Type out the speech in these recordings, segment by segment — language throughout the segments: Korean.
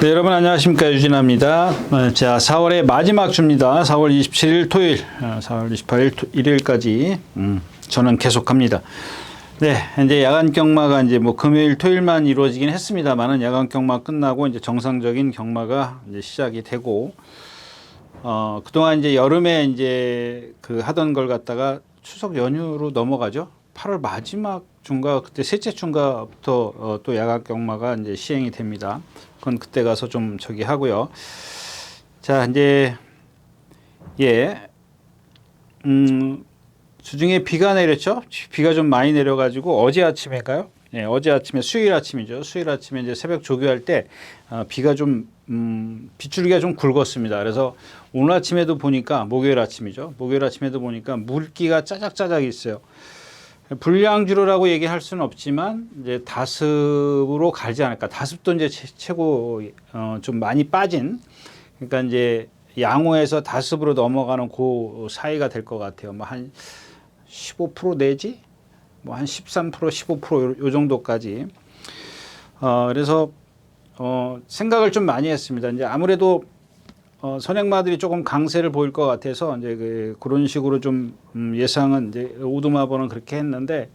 네, 여러분 안녕하십니까, 유진아입니다. 자, 4월의 마지막 주입니다. 4월 27일 토요일, 4월 28일 일요일까지 저는 계속합니다. 네, 이제 야간 경마가 이제 뭐 금요일 토요일만 이루어지긴 했습니다만은 야간 경마 끝나고 이제 정상적인 경마가 이제 시작이 되고 그동안 이제 여름에 이제 그 하던 걸 갖다가 추석 연휴로 넘어가죠. 8월 마지막 주인가 그때 셋째 주인가부터 또 야간 경마가 이제 시행이 됩니다. 그건 그때 가서 좀 저기 하고요. 자, 이제 주중에 비가 내렸죠. 비가 좀 많이 내려가지고 어제 아침인가요? 네, 어제 아침에 수요일 아침이죠. 수요일 아침에 이제 새벽 조교할 때 비가 좀 빗줄기가 좀 굵었습니다. 그래서 오늘 아침에도 보니까 목요일 아침이죠. 목요일 아침에도 보니까 물기가 짜작짜작 있어요. 불량주로라고 얘기할 수는 없지만 이제 다습으로 가지 않을까. 다습도 이제 최고 좀 많이 빠진, 그러니까 이제 양호에서 다습으로 넘어가는 그 사이가 될 것 같아요. 뭐 한 15% 내지 뭐 한 13% 15% 요 정도까지. 그래서 생각을 좀 많이 했습니다. 이제 아무래도 선행마들이 조금 강세를 보일 것 같아서 이제 그런 식으로 좀 예상은 이제 오두마번은 그렇게 했는데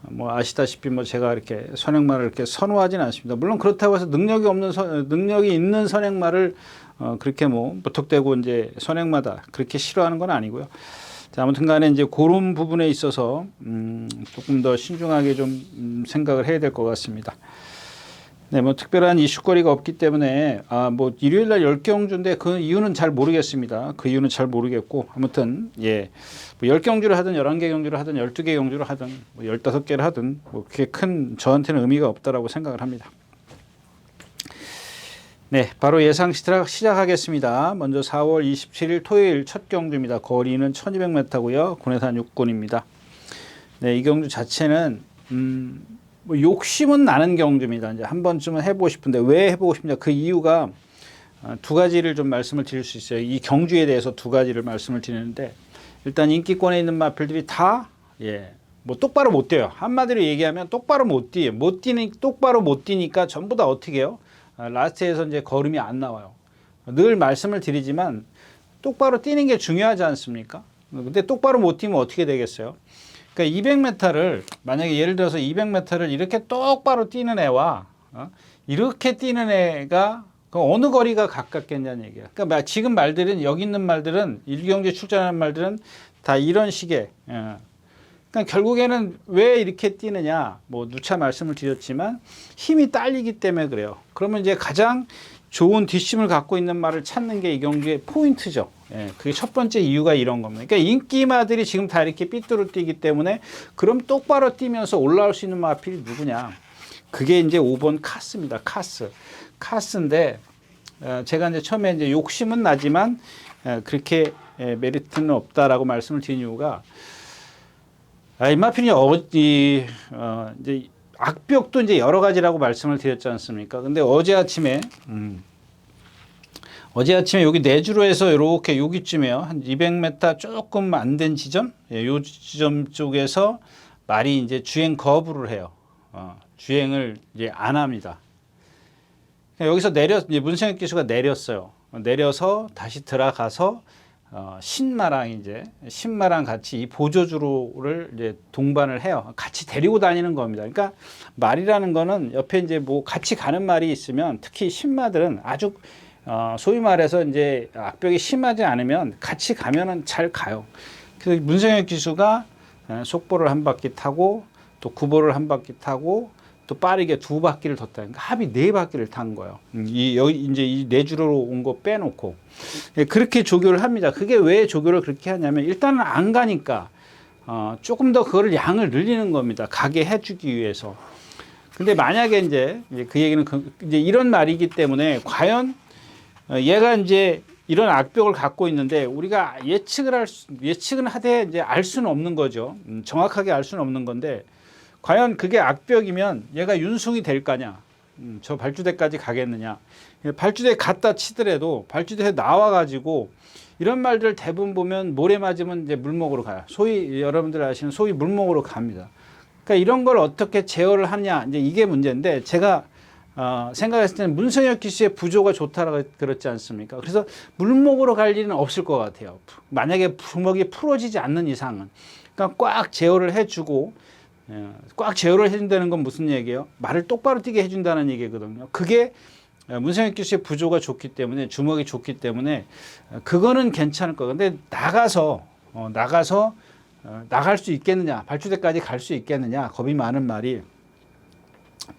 뭐 아시다시피 뭐 제가 이렇게 선행마를 이렇게 선호하지는 않습니다. 물론 그렇다고 해서 능력이 있는 선행마를 그렇게 뭐 무턱대고 이제 선행마다 그렇게 싫어하는 건 아니고요. 자, 아무튼간에 이제 그런 부분에 있어서 조금 더 신중하게 좀 생각을 해야 될 것 같습니다. 네, 뭐 특별한 이슈거리가 없기 때문에 뭐 일요일 날 10경주인데 그 이유는 잘 모르겠습니다. 그 이유는 잘 모르겠고 아무튼 뭐 10경주를 하든 11개 경주를 하든 12개 경주를 하든 뭐 15개를 하든 뭐 그게 큰 저한테는 의미가 없다라고 생각을 합니다. 네, 바로 예상 시작하겠습니다. 먼저 4월 27일 토요일 첫 경주입니다. 거리는 1200m고요. 군해산 6군입니다. 네, 이 경주 자체는 뭐 욕심은 나는 경주입니다. 이제 한 번쯤은 해보고 싶은데 왜 해보고 싶냐? 그 이유가 두 가지를 좀 말씀을 드릴 수 있어요. 이 경주에 대해서 두 가지를 말씀을 드리는데 일단 인기권에 있는 마필들이 다 뭐 똑바로 못 뛰어요. 한마디로 얘기하면 똑바로 못 뛰어요. 똑바로 못 뛰니까 전부 다 어떻게 해요? 라스트에서 이제 걸음이 안 나와요. 늘 말씀을 드리지만 똑바로 뛰는 게 중요하지 않습니까? 근데 똑바로 못 뛰면 어떻게 되겠어요? 그러니까 200m를 만약에 예를 들어서 200m를 이렇게 똑바로 뛰는 애와 이렇게 뛰는 애가 어느 거리가 가깝겠냐는 얘기야. 그러니까 지금 말들은 여기 있는 말들은 일경주에 출전하는 말들은 다 이런 식의. 그러니까 결국에는 왜 이렇게 뛰느냐? 뭐 누차 말씀을 드렸지만 힘이 딸리기 때문에 그래요. 그러면 이제 가장 좋은 뒷심을 갖고 있는 말을 찾는 게 이 경주의 포인트죠. 그게 첫 번째 이유가 이런 겁니다. 그러니까 인기마들이 지금 다 이렇게 삐뚤어 뛰기 때문에 그럼 똑바로 뛰면서 올라올 수 있는 마필이 누구냐? 그게 이제 5번 카스입니다. 카스인데 제가 이제 처음에 이제 욕심은 나지만 그렇게 메리트는 없다라고 말씀을 드린 이유가 이 마필이 이제 악벽도 이제 여러 가지라고 말씀을 드렸지 않습니까? 근데 어제 아침에 여기 내주로에서 이렇게 여기쯤에요. 한 200m 조금 안 된 지점, 요 지점 쪽에서 말이 이제 주행 거부를 해요. 주행을 이제 안 합니다. 여기서 이제 문생혁 기수가 내렸어요. 내려서 다시 들어가서 신마랑 같이 이 보조주로를 이제 동반을 해요. 같이 데리고 다니는 겁니다. 그러니까 말이라는 거는 옆에 이제 뭐 같이 가는 말이 있으면 특히 신마들은 아주 소위 말해서 이제 악벽이 심하지 않으면 같이 가면은 잘 가요. 그래서 문성혁 기수가 속보를 한 바퀴 타고 또 구보를 한 바퀴 타고 또 빠르게 두 바퀴를 더 타요. 그러니까 합이 네 바퀴를 탄 거예요. 여기 이제 이 내주로로 온 거 빼놓고 그렇게 조교를 합니다. 그게 왜 조교를 그렇게 하냐면 일단은 안 가니까 조금 더 그거를 양을 늘리는 겁니다. 가게 해주기 위해서. 근데 만약에 이제 그 얘기는 이제 이런 말이기 때문에 과연 얘가 이제 이런 악벽을 갖고 있는데 우리가 예측은 하되 이제 알 수는 없는 거죠. 정확하게 알 수는 없는 건데 과연 그게 악벽이면 얘가 윤승이 될 거냐? 저 발주대까지 가겠느냐? 발주대 갔다 치더라도 발주대에 나와가지고 이런 말들 대부분 보면 모래 맞으면 이제 물목으로 가요. 소위 여러분들 아시는 소위 물목으로 갑니다. 그러니까 이런 걸 어떻게 제어를 하냐? 이제 이게 문제인데 제가 생각했을 때는 문성혁 기수의 부조가 좋다라고 그랬지 않습니까? 그래서 물목으로 갈 일은 없을 것 같아요. 만약에 주먹이 풀어지지 않는 이상은. 그러니까 꽉 제어를 해주고, 꽉 제어를 해준다는 건 무슨 얘기예요? 말을 똑바로 뛰게 해준다는 얘기거든요. 그게 문성혁 기수의 부조가 좋기 때문에, 주먹이 좋기 때문에 그거는 괜찮을 거예요. 근데 나가서 나갈 수 있겠느냐, 발주대까지 갈 수 있겠느냐, 겁이 많은 말이,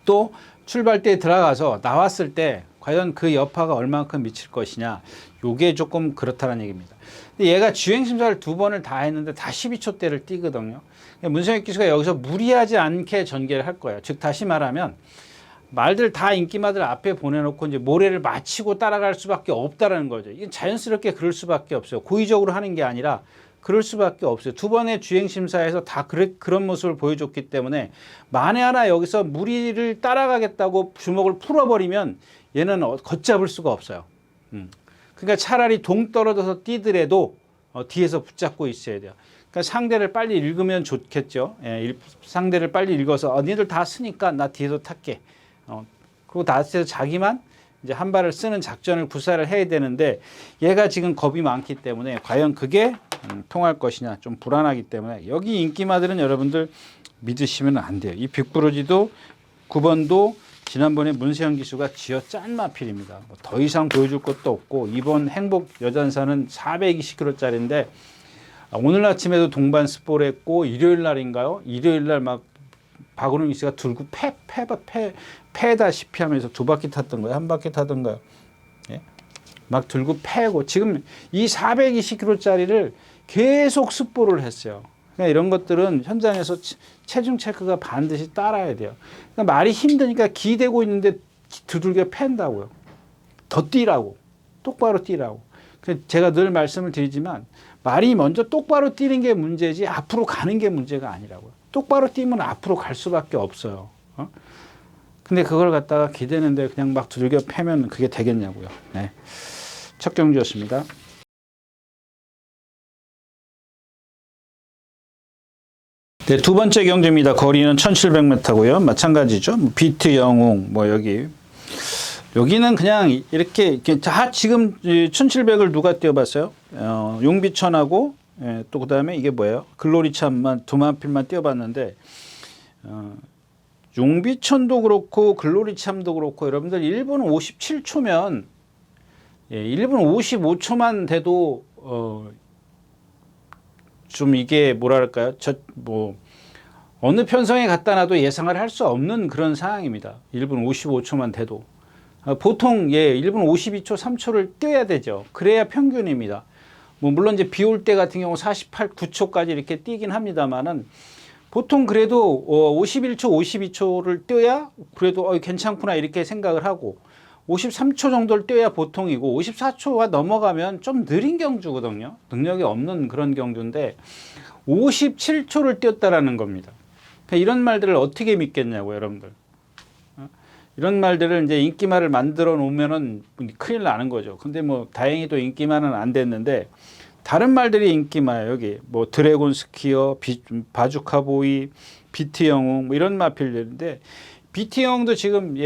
또 출발대에 들어가서 나왔을 때 과연 그 여파가 얼만큼 미칠 것이냐, 요게 조금 그렇다는 얘기입니다. 근데 얘가 주행심사를 2번을 다 했는데 다 12초대를 뛰거든요. 문성혁 기수가 여기서 무리하지 않게 전개를 할 거예요. 즉 다시 말하면 말들 다 인기마들 앞에 보내놓고 이제 모래를 마치고 따라갈 수밖에 없다라는 거죠. 이건 자연스럽게 그럴 수밖에 없어요. 고의적으로 하는 게 아니라 그럴 수밖에 없어요. 2번의 주행심사에서 다 그런 모습을 보여줬기 때문에 만에 하나 여기서 무리를 따라가겠다고 주먹을 풀어버리면 얘는 걷잡을 수가 없어요. 그러니까 차라리 동 떨어져서 뛰더라도 뒤에서 붙잡고 있어야 돼요. 그러니까 상대를 빨리 읽으면 좋겠죠. 상대를 빨리 읽어서 니들 다 쓰니까 나 뒤에서 탈게. 그리고 나서 자기만 이제 한 발을 쓰는 작전을 구사를 해야 되는데 얘가 지금 겁이 많기 때문에 과연 그게 통할 것이냐 좀 불안하기 때문에 여기 인기마들은 여러분들 믿으시면 안 돼요. 이 빅브로지도 9번도 지난번에 문세영 기수가 쥐어 짠 마필입니다. 뭐 더 이상 보여줄 것도 없고 이번 행복 여잔사는 420kg짜리인데 오늘 아침에도 동반 스포를 했고 일요일 날인가요? 일요일 날 막 박은웅 기수가 들고 패다시피 하면서 2바퀴 탔던 거예요? 1바퀴 타던 거예요? 예? 막 들고 패고 지금 이 420kg짜리를 계속 스포를 했어요. 그러니까 이런 것들은 현장에서 체중 체크가 반드시 따라야 돼요. 그러니까 말이 힘드니까 기대고 있는데 두들겨 팬다고요. 더 뛰라고. 똑바로 뛰라고. 제가 늘 말씀을 드리지만 말이 먼저 똑바로 뛰는 게 문제지 앞으로 가는 게 문제가 아니라고요. 똑바로 뛰면 앞으로 갈 수밖에 없어요. 근데 그걸 갖다가 기대는데 그냥 막 두들겨 패면 그게 되겠냐고요. 네. 첫 경주였습니다. 네, 2번째 경주입니다. 거리는 1700m고요. 마찬가지죠. 비트 영웅 여기는 그냥 이렇게 지금 1700을 누가 뛰어봤어요? 용비천하고 또 그다음에 이게 뭐예요? 글로리참만 2만필만 뛰어봤는데 용비천도 그렇고 글로리참도 그렇고 여러분들 1분 57초면 1분 55초만 돼도 좀 이게 뭐랄까요? 어느 편성에 갖다 놔도 예상을 할 수 없는 그런 상황입니다. 1분 55초만 돼도. 보통 1분 52초, 3초를 뛰어야 되죠. 그래야 평균입니다. 물론 이제 비 올 때 같은 경우 48, 9초까지 이렇게 뛰긴 합니다만은 보통 그래도 51초, 52초를 뛰어야 그래도 괜찮구나 이렇게 생각을 하고 53초 정도를 뛰어야 보통이고 54초가 넘어가면 좀 느린 경주거든요. 능력이 없는 그런 경주인데 57초를 뛰었다라는 겁니다. 이런 말들을 어떻게 믿겠냐고 여러분들. 이런 말들을 이제 인기말을 만들어 놓으면은 큰일 나는 거죠. 근데 다행히도 인기말은 안 됐는데 다른 말들이 인기말 여기 드래곤 스키어, 바주카보이, 비트 영웅 이런 마필들인데 비트 영웅도 지금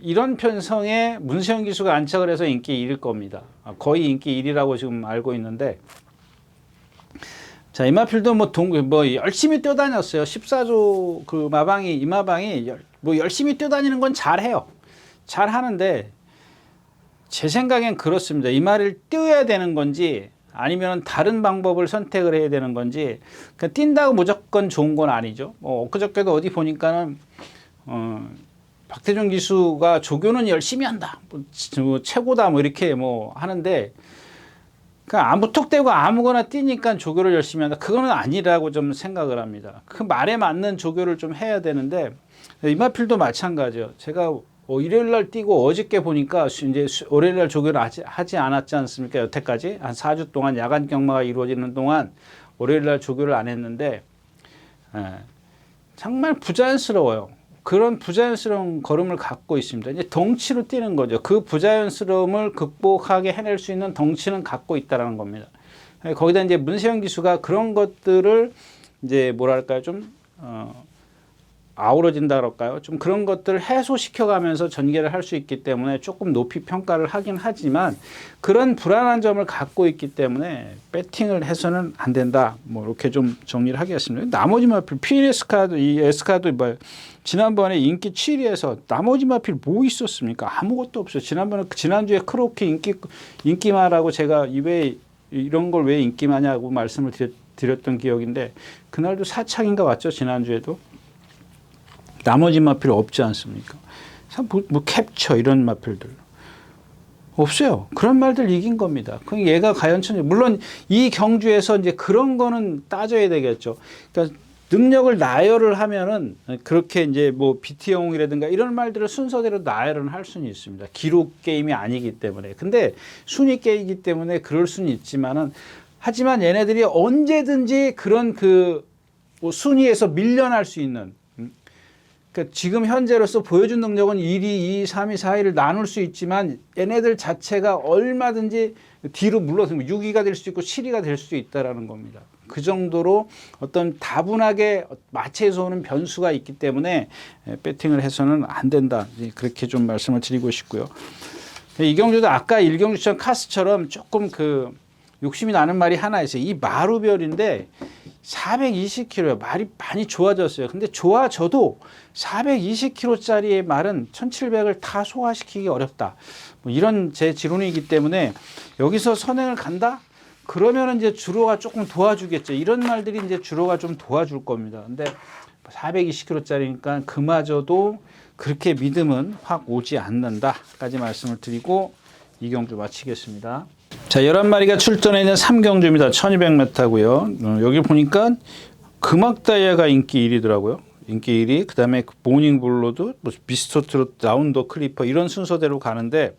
이런 편성에 문세영 기수가 안착을 해서 인기 1일 겁니다. 거의 인기 1위라고 지금 알고 있는데 자, 이 마필도 열심히 뛰어다녔어요. 14조 그 이마방이 열심히 뛰어다니는 건 잘해요. 잘하는데 제 생각엔 그렇습니다. 이 말을 뛰어야 되는 건지 아니면 다른 방법을 선택을 해야 되는 건지 뛴다고 무조건 좋은 건 아니죠. 엊그저께도 어디 보니까는 박태준 기수가 조교는 열심히 한다. 최고다 이렇게 하는데 무턱대고 아무거나 뛰니까 조교를 열심히 한다. 그거는 아니라고 좀 생각을 합니다. 그 말에 맞는 조교를 좀 해야 되는데 이마필도 마찬가지예요. 제가 일요일 날 뛰고 어저께 보니까 이제 월요일 날 조교를 하지 않았지 않습니까? 여태까지 한 4주 동안 야간 경마가 이루어지는 동안 월요일 날 조교를 안 했는데 정말 부자연스러워요. 그런 부자연스러운 걸음을 갖고 있습니다. 이제 덩치로 뛰는 거죠. 그 부자연스러움을 극복하게 해낼 수 있는 덩치는 갖고 있다라는 겁니다. 거기다 이제 문세영 기수가 그런 것들을 이제 뭐랄까요, 좀 아우러진다 그럴까요? 좀 그런 것들을 해소시켜가면서 전개를 할 수 있기 때문에 조금 높이 평가를 하긴 하지만 그런 불안한 점을 갖고 있기 때문에 배팅을 해서는 안 된다. 뭐 이렇게 좀 정리를 하겠습니다. 나머지 마필 PNS 카드, 이 S 카드 뭐 지난번에 인기 7위에서 나머지 마필 뭐 있었습니까? 아무것도 없어요. 지난주에 크로키 인기마라고 제가 왜 이런 걸 왜 인기마냐고 말씀을 드렸던 기억인데 그날도 사창인가 왔죠. 지난주에도. 나머지 마필 없지 않습니까? 뭐 캡처 이런 마필들 없어요. 그런 말들 이긴 겁니다. 그럼 얘가 과연 물론 이 경주에서 이제 그런 거는 따져야 되겠죠. 그러니까 능력을 나열을 하면은 그렇게 이제 뭐 BT영웅이라든가 이런 말들을 순서대로 나열은 할 수는 있습니다. 기록 게임이 아니기 때문에. 근데 순위 게임이기 때문에 그럴 수는 있지만은 하지만 얘네들이 언제든지 그런 뭐 순위에서 밀려날 수 있는 그러니까 지금 현재로서 보여준 능력은 1위, 2위, 3위, 4위를 나눌 수 있지만 얘네들 자체가 얼마든지 뒤로 물러서 6위가 될 수도 있고 7위가 될 수도 있다라는 겁니다. 그 정도로 어떤 다분하게 마체에서 오는 변수가 있기 때문에 배팅을 해서는 안 된다. 그렇게 좀 말씀을 드리고 싶고요. 이 경주도 아까 1경주처럼 카스처럼 조금 욕심이 나는 말이 하나 있어요. 이 마루별인데 420kg요. 말이 많이 좋아졌어요. 근데 좋아져도 420kg짜리의 말은 1700을 다 소화시키기 어렵다. 뭐 이런 제 지론이기 때문에 여기서 선행을 간다? 그러면 이제 주로가 조금 도와주겠죠. 이런 말들이 이제 주로가 좀 도와줄 겁니다. 근데 420kg짜리니까 그마저도 그렇게 믿음은 확 오지 않는다까지 말씀을 드리고 이 경주 마치겠습니다. 자, 11마리가 출전해 있는 3경주입니다. 1200m고요. 여기 보니까 금악다이아가 인기 1위더라고요. 인기 1위. 그다음에 모닝블로드, 미스터트롯, 라운더 클리퍼 이런 순서대로 가는데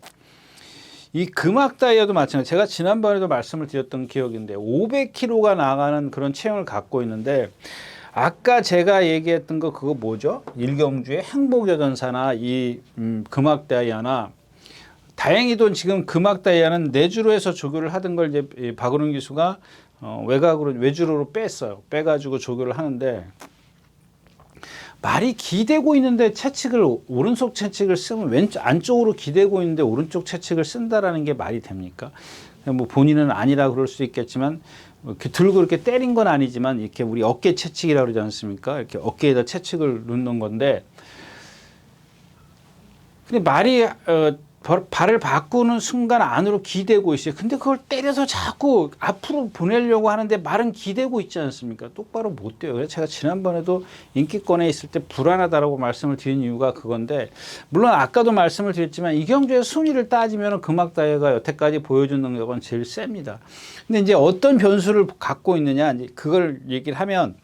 이 금악다이아도 마찬가지로 제가 지난번에도 말씀을 드렸던 기억인데 500kg가 나가는 그런 체형을 갖고 있는데 아까 제가 얘기했던 거 그거 뭐죠? 1경주의 행복여전사나 이 금악다이아나 다행히도 지금 금악다이아는 내주로 해서 조교를 하던 걸 이제 박은훈 기수가 외주로로 뺐어요. 빼가지고 조교를 하는데 말이 기대고 있는데 오른쪽 채찍을 쓰면 안쪽으로 기대고 있는데 오른쪽 채찍을 쓴다라는 게 말이 됩니까? 뭐 본인은 아니라 그럴 수 있겠지만 이렇게 들고 이렇게 때린 건 아니지만 이렇게 우리 어깨 채찍이라고 그러지 않습니까? 이렇게 어깨에다 채찍을 넣는 건데 근데 말이 발을 바꾸는 순간 안으로 기대고 있어요. 근데 그걸 때려서 자꾸 앞으로 보내려고 하는데 말은 기대고 있지 않습니까? 똑바로 못 돼요. 그래서 제가 지난번에도 인기권에 있을 때 불안하다라고 말씀을 드린 이유가 그건데 물론 아까도 말씀을 드렸지만 이 경주의 순위를 따지면 금악다이아가 여태까지 보여준 능력은 제일 셉니다. 근데 이제 어떤 변수를 갖고 있느냐 이제 그걸 얘기를 하면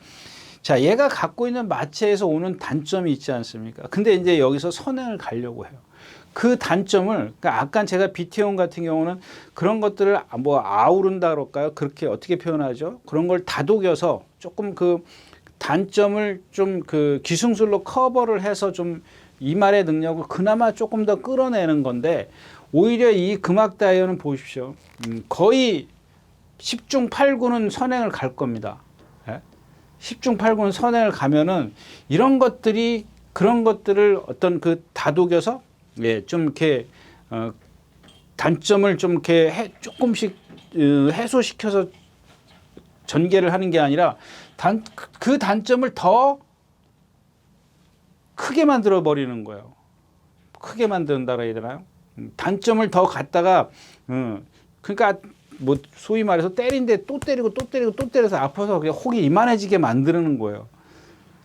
자, 얘가 갖고 있는 마체에서 오는 단점이 있지 않습니까? 근데 이제 여기서 선행을 가려고 해요. 그 단점을, 그러니까 아까 제가 BT형 같은 경우는 그런 것들을 뭐 아우른다 그럴까요? 그렇게 어떻게 표현하죠? 그런 걸 다독여서 조금 단점을 좀 기승술로 커버를 해서 좀 이 말의 능력을 그나마 조금 더 끌어내는 건데 오히려 이 금악다이아는 보십시오. 거의 10중 8구는 선행을 갈 겁니다. 10중 8구는 선행을 가면은 이런 것들이 그런 것들을 어떤 다독여서 좀 이렇게 단점을 좀 이렇게 조금씩 해소시켜서 전개를 하는 게 아니라 그 단점을 더 크게 만들어 버리는 거예요. 크게 만든다라 해야 되나요? 단점을 더 갖다가 그러니까 뭐 소위 말해서 때린데 또 때리고 또 때리고 또 때려서 아파서 그냥 혹이 이만해지게 만드는 거예요.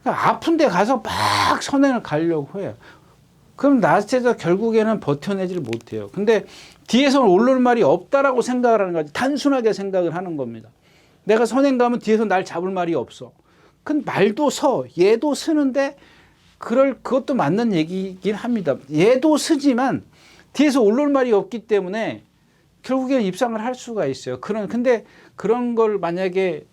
그러니까 아픈데 가서 막 선행을 가려고 해요. 그럼 라스트에서 결국에는 버텨내지를 못해요. 근데 뒤에서 오를 말이 없다라고 생각을 하는 거지. 단순하게 생각을 하는 겁니다. 내가 선행 가면 뒤에서 날 잡을 말이 없어. 그 말도 얘도 쓰는데 그것도 맞는 얘기긴 합니다. 얘도 쓰지만 뒤에서 올라올 말이 없기 때문에 결국에는 입상을 할 수가 있어요. 근데 그런 걸 만약에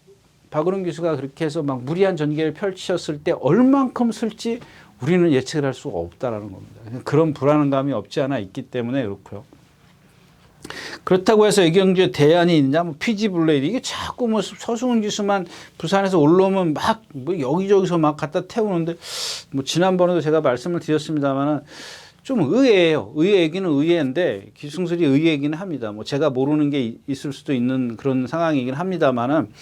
박은훈 기수가 그렇게 해서 막 무리한 전개를 펼치셨을 때 얼만큼 쓸지 우리는 예측을 할 수가 없다라는 겁니다. 그런 불안감이 없지 않아 있기 때문에 그렇고요. 그렇다고 해서 이경주에 대안이 있냐? 뭐 피지 블레이드 이게 자꾸 뭐 서승훈 기수만 부산에서 올라오면 막 뭐 여기저기서 막 갖다 태우는데 뭐 지난번에도 제가 말씀을 드렸습니다만은 좀 의외예요. 의외이기는 의외인데 기승술이 의외이기는 합니다. 뭐 제가 모르는 게 있을 수도 있는 그런 상황이긴 합니다만은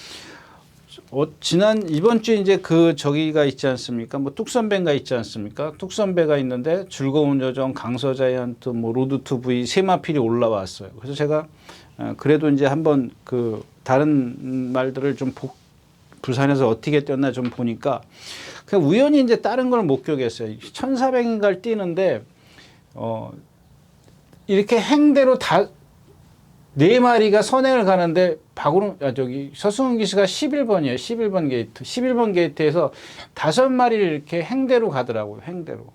이번 주에 이제 저기가 있지 않습니까? 뭐 뚝선배가 있지 않습니까? 뚝선배가 있는데 즐거운 여정, 강서자이언트, 뭐 로드 투 V 세마필이 올라왔어요. 그래서 제가 그래도 이제 한번 다른 말들을 좀 부산에서 어떻게 뛰었나 좀 보니까 그냥 우연히 이제 다른 걸 목격했어요. 1400인가를 뛰는데 이렇게 행대로 네 마리가 선행을 가는데 서승훈 기수가 11번이에요. 11번 게이트. 11번 게이트에서 5마리를 이렇게 행대로 가더라고요. 행대로.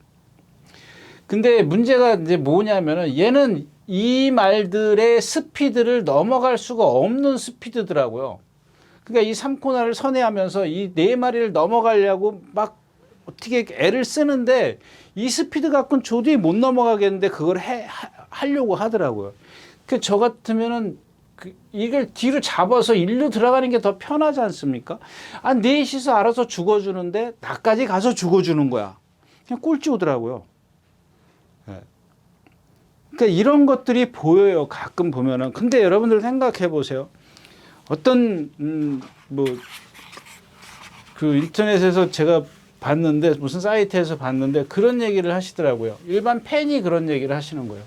근데 문제가 이제 뭐냐면은 얘는 이 말들의 스피드를 넘어갈 수가 없는 스피드더라고요. 그러니까 이 3코너를 선회하면서 이 4마리를 넘어가려고 막 어떻게 애를 쓰는데 이 스피드 갖고는 도저히 못 넘어가겠는데 그걸 하려고 하더라고요. 저 같으면은 이걸 뒤로 잡아서 일로 들어가는 게 더 편하지 않습니까? 넷이서 알아서 죽어주는데 나까지 가서 죽어주는 거야. 그냥 꼴찌 오더라고요. 네. 그러니까 이런 것들이 보여요. 가끔 보면은. 근데 여러분들 생각해 보세요. 어떤 인터넷에서 제가 봤는데 무슨 사이트에서 봤는데 그런 얘기를 하시더라고요. 일반 팬이 그런 얘기를 하시는 거예요.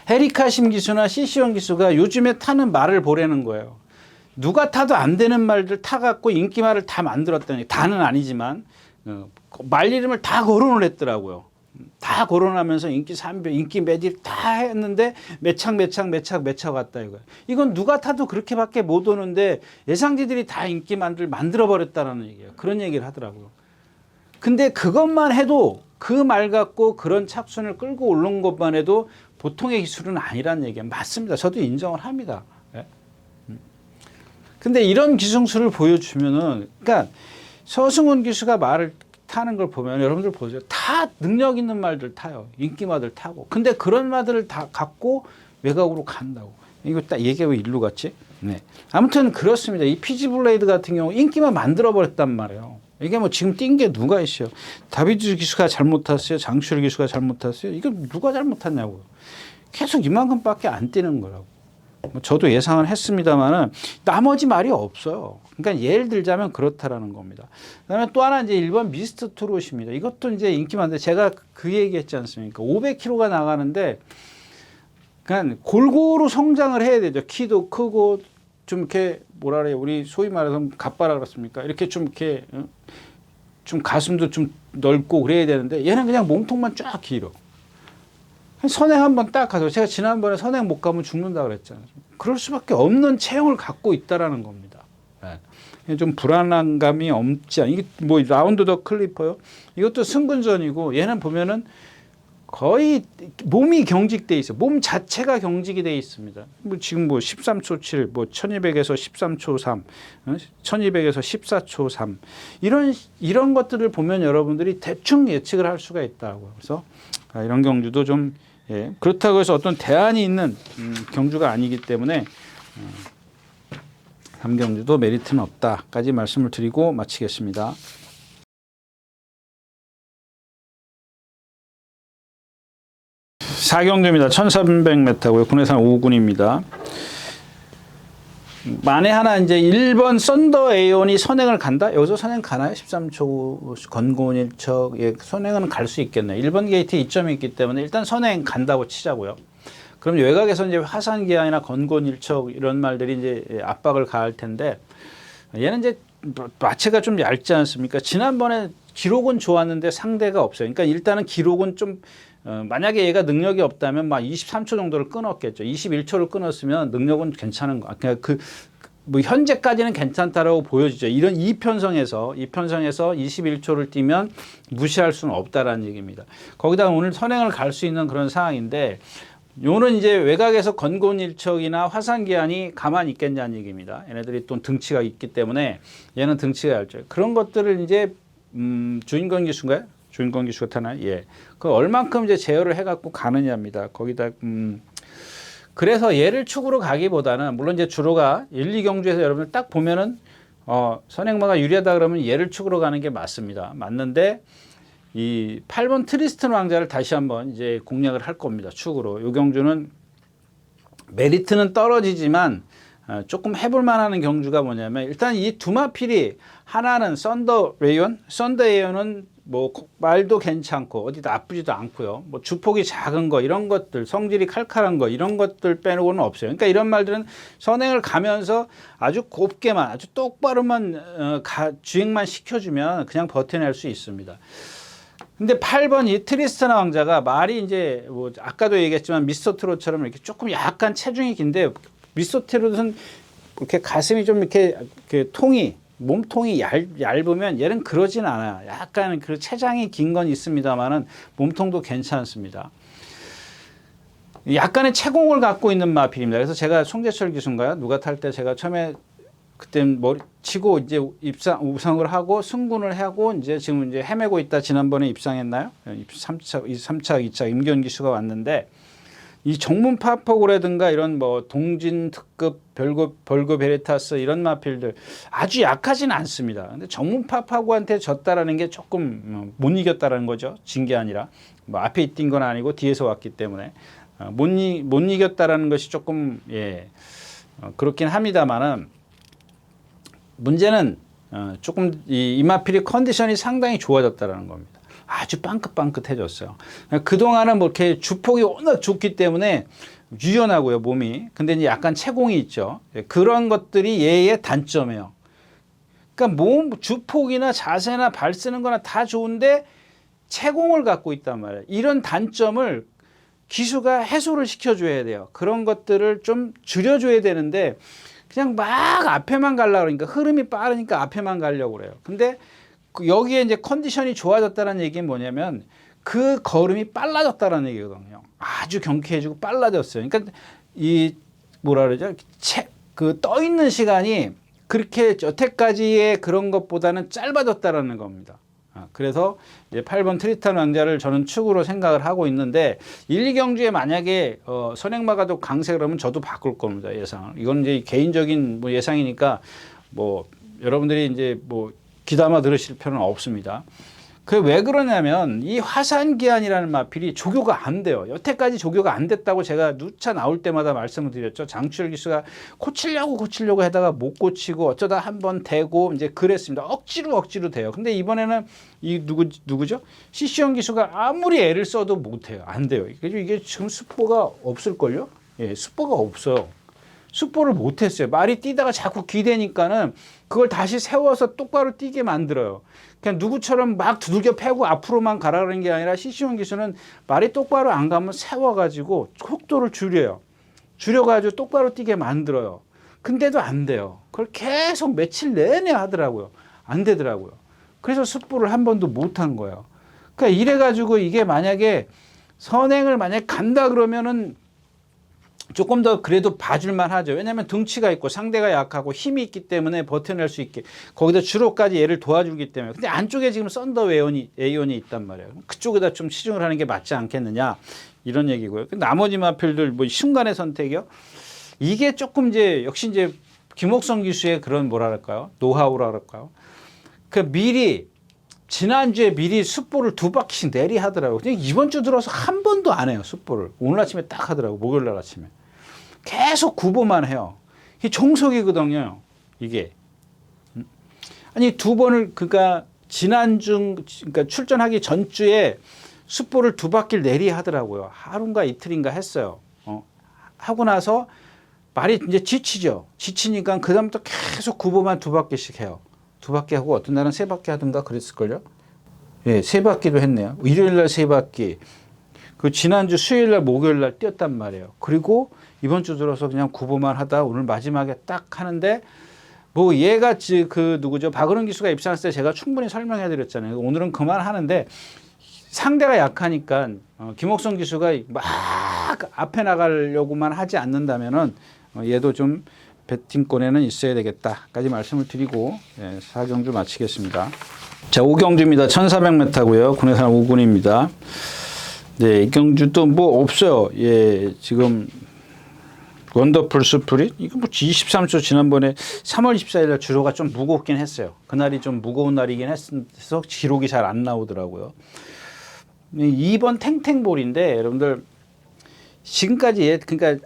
헤리카심 기수나 시시온 기수가 요즘에 타는 말을 보라는 거예요. 누가 타도 안 되는 말들 타갖고 인기말을 다 만들었다니. 다는 아니지만 말 이름을 다 거론을 했더라고요. 다 거론하면서 인기 3배, 인기 매질 다 했는데 매착 왔다 이거예요. 이건 누가 타도 그렇게밖에 못 오는데 예상지들이 다 인기 만들어버렸다는 얘기예요. 그런 얘기를 하더라고요. 근데 그것만 해도 그 말 갖고 그런 착순을 끌고 오른 것만 해도 보통의 기술은 아니란 얘기예요. 맞습니다. 저도 인정을 합니다. 근데 이런 기술을 보여주면은, 그러니까 서승훈 기수가 말을 타는 걸 보면 여러분들 보세요. 다 능력 있는 말들 타요. 인기마들 타고. 근데 그런 말들을 다 갖고 외곽으로 간다고. 이거 딱 얘기가 왜 일로 갔지? 네. 아무튼 그렇습니다. 이 피지 블레이드 같은 경우 인기만 만들어버렸단 말이에요. 이게 뭐 지금 뛴 게 누가 있어요? 다비드 기수가 잘못 탔어요? 장철 기수가 잘못 탔어요? 이거 누가 잘못 탔냐고요. 계속 이만큼밖에 안 뛰는 거라고. 저도 예상을 했습니다만은 나머지 말이 없어요. 그러니까 예를 들자면 그렇다라는 겁니다. 그다음에 또 하나 이제 1번 미스트 트롯입니다. 이것도 이제 인기 많은데 제가 그 얘기했지 않습니까? 500km가 나가는데 그냥 골고루 성장을 해야 되죠. 키도 크고 좀 이렇게 뭐라 그래요? 우리 소위 말해서 갑바라 그렇습니까? 이렇게 좀 이렇게 좀 가슴도 좀 넓고 그래야 되는데 얘는 그냥 몸통만 쫙 길어. 선행 한번 딱 가서 제가 지난번에 선행 못 가면 죽는다 그랬잖아요. 그럴 수밖에 없는 체형을 갖고 있다라는 겁니다. 네. 좀 불안한 감이 없지 않아요. 이게 뭐 라운드 더 클리퍼요. 이것도 승분전이고 얘는 보면은 거의 몸이 경직돼 있어요. 몸 자체가 경직이 돼 있습니다. 뭐 지금 뭐 13초 7, 뭐 1200에서 13초 3, 1200에서 14초 3 이런 것들을 보면 여러분들이 대충 예측을 할 수가 있다고. 그래서 이런 경주도 좀 그렇다고 해서 어떤 대안이 있는 경주가 아니기 때문에 3경주도 메리트는 없다까지 말씀을 드리고 마치겠습니다. 4경주입니다. 1300m고요. 군해산 5군입니다. 만에 하나 이제 1번 썬더 에이온이 선행을 간다? 여기서 선행 가나요? 13초 건고운 일척. 선행은 갈 수 있겠네요. 1번 게이트에 이점이 있기 때문에 일단 선행 간다고 치자고요. 그럼 외곽에서 이제 화산기한이나 건고운 일척 이런 말들이 이제 압박을 가할 텐데 얘는 이제 마체가 좀 얇지 않습니까? 지난번에 기록은 좋았는데 상대가 없어요. 그러니까 일단은 기록은 좀 만약에 얘가 능력이 없다면 막 23초 정도를 끊었겠죠. 21초를 끊었으면 능력은 괜찮은 거. 그러니까 뭐 현재까지는 괜찮다라고 보여지죠. 이 편성에서 21초를 뛰면 무시할 수는 없다라는 얘기입니다. 거기다 오늘 선행을 갈 수 있는 그런 상황인데 요는 이제 외곽에서 건곤 일척이나 화산기한이 가만히 있겠냐는 얘기입니다. 얘네들이 또 등치가 있기 때문에 얘는 등치가 얇죠. 그런 것들을 이제 주인공 기수인가요? 주인공 기수가 타나요? 예. 그 얼만큼 이제 제어를 해갖고 가느냐입니다. 거기다 그래서 얘를 축으로 가기보다는 물론 이제 주로가 1, 2경주에서 여러분들 딱 보면은 선행마가 유리하다 그러면 얘를 축으로 가는 게 맞습니다. 맞는데 이 8번 트리스탄 왕자를 다시 한번 이제 공략을 할 겁니다. 축으로. 이 경주는 메리트는 떨어지지만 조금 해볼 만한 경주가 뭐냐면 일단 이 두 마필이 하나는 썬더 에이온은 뭐 말도 괜찮고 어디 나쁘지도 않고요. 뭐 주폭이 작은 거 이런 것들, 성질이 칼칼한 거 이런 것들 빼놓고는 없어요. 그러니까 이런 말들은 선행을 가면서 아주 곱게만 아주 똑바로만 주행만 시켜주면 그냥 버텨낼 수 있습니다. 근데 8번 이 트리스타나 왕자가 말이 이제 뭐 아까도 얘기했지만 미스터트롯처럼 이렇게 조금 약간 체중이 긴데 미스터트롯은 이렇게 가슴이 좀 이렇게 몸통이 얇으면 얘는 그러진 않아요. 약간 그 체장이 긴 건 있습니다만은 몸통도 괜찮습니다. 약간의 채공을 갖고 있는 마필입니다. 그래서 제가 송재철 기수인가요? 누가 탈 때 제가 처음에 그때 머리 치고 이제 우상을 하고 승군을 하고 이제 지금 이제 헤매고 있다. 지난번에 입상했나요? 3차, 2차 임기현 기수가 왔는데 이 정문 파포고라든가 이런 뭐 동진 특급 벌거 베리타스 이런 마필들 아주 약하지는 않습니다. 근데 정문 파파고한테 졌다라는 게 조금 못 이겼다라는 거죠. 진 게 아니라 뭐 앞에 있던 건 아니고 뒤에서 왔기 때문에 못 이겼다라는 것이 조금 그렇긴 합니다만은 문제는 조금 이 마필이 컨디션이 상당히 좋아졌다라는 겁니다. 아주 빵긋빵긋해졌어요. 그동안은 뭐 이렇게 주폭이 워낙 좋기 때문에 유연하고요, 몸이. 근데 이제 약간 채공이 있죠. 그런 것들이 얘의 단점이에요. 그러니까 주폭이나 자세나 발 쓰는 거나 다 좋은데 채공을 갖고 있단 말이에요. 이런 단점을 기수가 해소를 시켜줘야 돼요. 그런 것들을 좀 줄여줘야 되는데 그냥 막 앞에만 가려고 그러니까 흐름이 빠르니까 앞에만 가려고 그래요. 근데 여기에 이제 컨디션이 좋아졌다는 얘기는 뭐냐면 그 걸음이 빨라졌다는 얘기거든요. 아주 경쾌해지고 빨라졌어요. 그러니까 이 뭐라 그러죠? 그 떠 있는 시간이 그렇게 여태까지의 그런 것보다는 짧아졌다라는 겁니다. 그래서 이제 8번 트리스탄 왕자를 저는 축으로 생각을 하고 있는데 1, 2경주에 만약에 선행마가 강세 그러면 저도 바꿀 겁니다. 예상을. 이건 이제 개인적인 뭐 예상이니까 뭐 여러분들이 이제 뭐 귀담아 들으실 필요는 없습니다. 그 왜 그러냐면 이 화산기한이라는 마필이 조교가 안 돼요. 여태까지 조교가 안 됐다고 제가 누차 나올 때마다 말씀을 드렸죠. 장추열 기수가 고치려고 하다가 못 고치고 어쩌다 한번 되고 이제 그랬습니다. 억지로 돼요. 근데 이번에는 이 누구죠? 시시영 기수가 아무리 애를 써도 못 해요. 안 돼요. 이게 지금 숫보가 없을걸요? 예, 숫보가 없어요. 숫보를 못 했어요. 말이 뛰다가 자꾸 기대니까는 그걸 다시 세워서 똑바로 뛰게 만들어요. 그냥 누구처럼 막 두들겨 패고 앞으로만 가라는 게 아니라 시시원 기수는 말이 똑바로 안 가면 세워가지고 속도를 줄여가지고 똑바로 뛰게 만들어요. 근데도 안 돼요. 그걸 계속 며칠 내내 하더라고요. 안 되더라고요. 그래서 숫보를 한 번도 못 한 거예요. 그러니까 이래가지고 이게 만약에 선행을 만약에 간다 그러면은 조금 더 그래도 봐줄만 하죠. 왜냐하면 등치가 있고 상대가 약하고 힘이 있기 때문에 버텨낼 수 있게 거기다 주로까지 얘를 도와주기 때문에. 근데 안쪽에 지금 썬더 에이온이 있단 말이에요. 그쪽에다 좀 치중을 하는 게 맞지 않겠느냐 이런 얘기고요. 나머지 마필들 뭐 순간의 선택이요. 이게 조금 이제 역시 이제 김옥성 기수의 그런 뭐랄까요 노하우라 그럴까요. 그 지난주에 미리 숫보를 2바퀴씩 내리 하더라고요. 그냥 이번 주 들어서 한 번도 안 해요. 숫보를. 오늘 아침에 딱 하더라고요. 목요일 날 아침에. 계속 구보만 해요. 이게 종속이거든요. 이게. 아니 2번을 그러니까 그러니까 출전하기 전주에 숫보를 2바퀴를 내리 하더라고요. 하루인가 이틀인가 했어요. 하고 나서 말이 이제 지치죠. 지치니까 그다음부터 계속 구보만 2바퀴씩 해요. 2바퀴 하고 어떤 날은 3바퀴 하든가 그랬을걸요. 예, 3바퀴도 했네요. 일요일 날 3바퀴. 그 지난주 수요일 날 목요일 날 뛰었단 말이에요. 그리고 이번 주 들어서 그냥 구보만 하다 오늘 마지막에 딱 하는데 뭐 얘가 그 누구죠? 박은원 기수가 입상했을 때 제가 충분히 설명해 드렸잖아요. 오늘은 그만 하는데 상대가 약하니까 김옥성 기수가 막 앞에 나가려고만 하지 않는다면은 얘도 좀 배팅권에는 있어야 되겠다까지 말씀을 드리고 4경주 마치겠습니다. 자, 5경주입니다. 1400m고요. 군의산 5군입니다. 네, 이 경주도 뭐 없어요. 예, 지금 원더풀 스프릿 이거 뭐 23초 지난번에 3월 24일 날 주로가 좀 무겁긴 했어요. 그날이 좀 무거운 날이긴 해서 기록이 잘 안 나오더라고요. 2번 탱탱볼인데 여러분들 지금까지 그러니까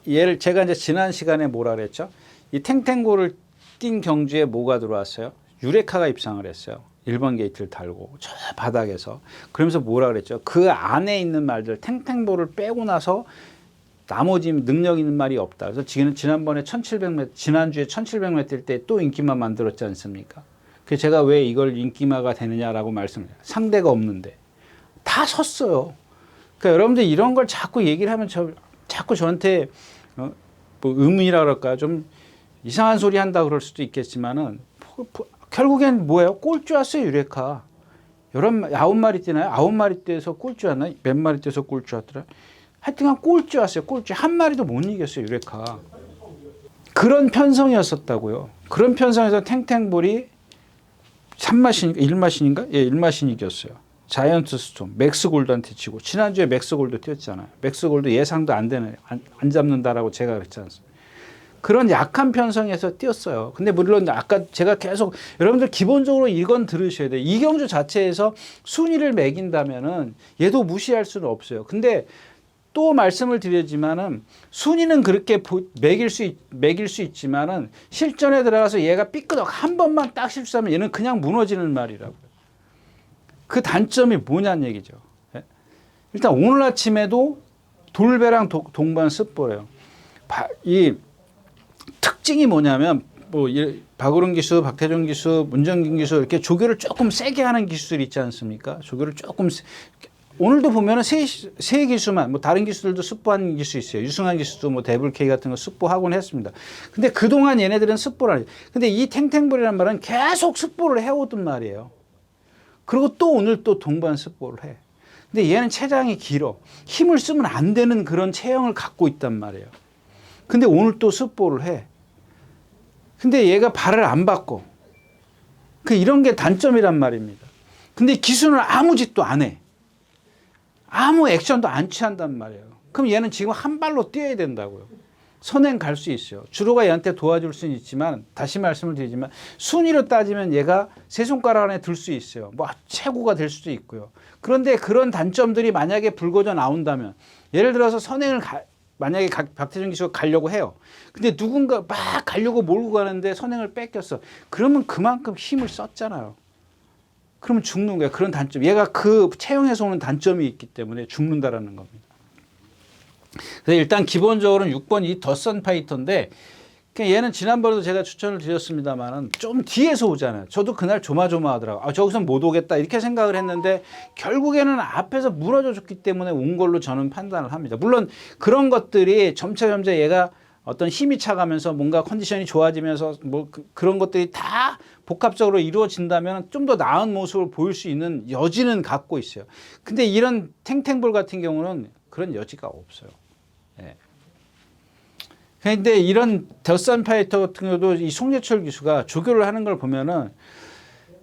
얘를 제가 이제 지난 시간에 뭐라 그랬죠? 이 탱탱볼을 뛴 경주에 뭐가 들어왔어요? 유레카가 입상을 했어요. 1번 게이트를 달고 저 바닥에서. 그러면서 뭐라 그랬죠? 그 안에 있는 말들 탱탱볼을 빼고 나서 나머지 능력 있는 말이 없다. 그래서 지난번에 1700m, 지난주에 1700m 뛸 때 또 인기마 만들었지 않습니까? 그래서 제가 왜 이걸 인기마가 되느냐라고 말씀을 해요. 상대가 없는데. 다 섰어요. 그러니까 여러분들 이런 걸 자꾸 얘기를 하면 자꾸 저한테 뭐 의문이라 그럴까요? 좀 이상한 소리 한다 그럴 수도 있겠지만은 결국엔 뭐예요? 꼴찌였어요, 유레카. 9마리 뛰나요? 9마리 뛰어서 꼴찌였나? 몇 마리 뛰어서 꼴찌였더라? 하여튼간 꼴찌였어요. 꼴찌. 한 마리도 못 이겼어요, 유레카. 그런 편성이었었다고요. 그런 편성에서 탱탱볼이 3마신인가? 1마신인가? 예, 1마신 이겼어요. 자이언트 스톰, 맥스 골드한테 치고. 지난주에 맥스 골드 뛰었잖아요. 맥스 골드 예상도 안 되는, 안 잡는다라고 제가 그랬지 않습니까? 그런 약한 편성에서 뛰었어요. 근데 물론 아까 제가 계속 여러분들 기본적으로 이건 들으셔야 돼요. 이경주 자체에서 순위를 매긴다면은 얘도 무시할 수는 없어요. 근데 또 말씀을 드리지만은 순위는 그렇게 매길 수 있지만은 실전에 들어가서 얘가 삐끄덕 한 번만 딱 실수하면 얘는 그냥 무너지는 말이라고요. 그 단점이 뭐냐는 얘기죠. 일단 오늘 아침에도 돌배랑 동반 습보래요. 이 특징이 뭐냐면 뭐 박오른 기수, 박태종 기수, 문정균 기수 이렇게 조교를 조금 세게 하는 기수들 있지 않습니까? 조교를 조금 오늘도 보면은 세 기수만 뭐 다른 기수들도 습보한 기수 있어요. 유승환 기수도 뭐 데블 K 같은 거 습보하곤 했습니다. 근데 그동안 얘네들은 습보를 안 해요. 근데 이 탱탱볼이란 말은 계속 습보를 해오던 말이에요. 그리고 또 오늘 또 동반 습보를 해. 근데 얘는 체장이 길어. 힘을 쓰면 안 되는 그런 체형을 갖고 있단 말이에요. 근데 오늘 또 습보를 해. 근데 얘가 발을 안 바꿔. 이런 게 단점이란 말입니다. 근데 기수는 아무 짓도 안 해. 아무 액션도 안 취한단 말이에요. 그럼 얘는 지금 한 발로 뛰어야 된다고요. 선행 갈 수 있어요. 주로가 얘한테 도와줄 수는 있지만 다시 말씀을 드리지만 순위로 따지면 얘가 세 손가락 안에 들 수 있어요. 뭐 최고가 될 수도 있고요. 그런데 그런 단점들이 만약에 불거져 나온다면 예를 들어서 선행을 만약에 박태준 기수가 가려고 해요. 근데 누군가 막 가려고 몰고 가는데 선행을 뺏겼어. 그러면 그만큼 힘을 썼잖아요. 그러면 죽는 거야. 그런 단점. 얘가 그 체형에서 오는 단점이 있기 때문에 죽는다라는 겁니다. 그래서 일단 기본적으로는 6번 이 더선 파이터인데 얘는 지난번에도 제가 추천을 드렸습니다만은 좀 뒤에서 오잖아요. 저도 그날 조마조마하더라고요. 저기서 못 오겠다 이렇게 생각을 했는데 결국에는 앞에서 무너져 줬기 때문에 온 걸로 저는 판단을 합니다. 물론 그런 것들이 점차 얘가 어떤 힘이 차가면서 뭔가 컨디션이 좋아지면서 뭐 그런 것들이 다 복합적으로 이루어진다면 좀 더 나은 모습을 보일 수 있는 여지는 갖고 있어요. 근데 이런 탱탱볼 같은 경우는 그런 여지가 없어요. 네. 그런데 이런 더선 파이터 같은 경우도 이 송재철 기수가 조교를 하는 걸 보면은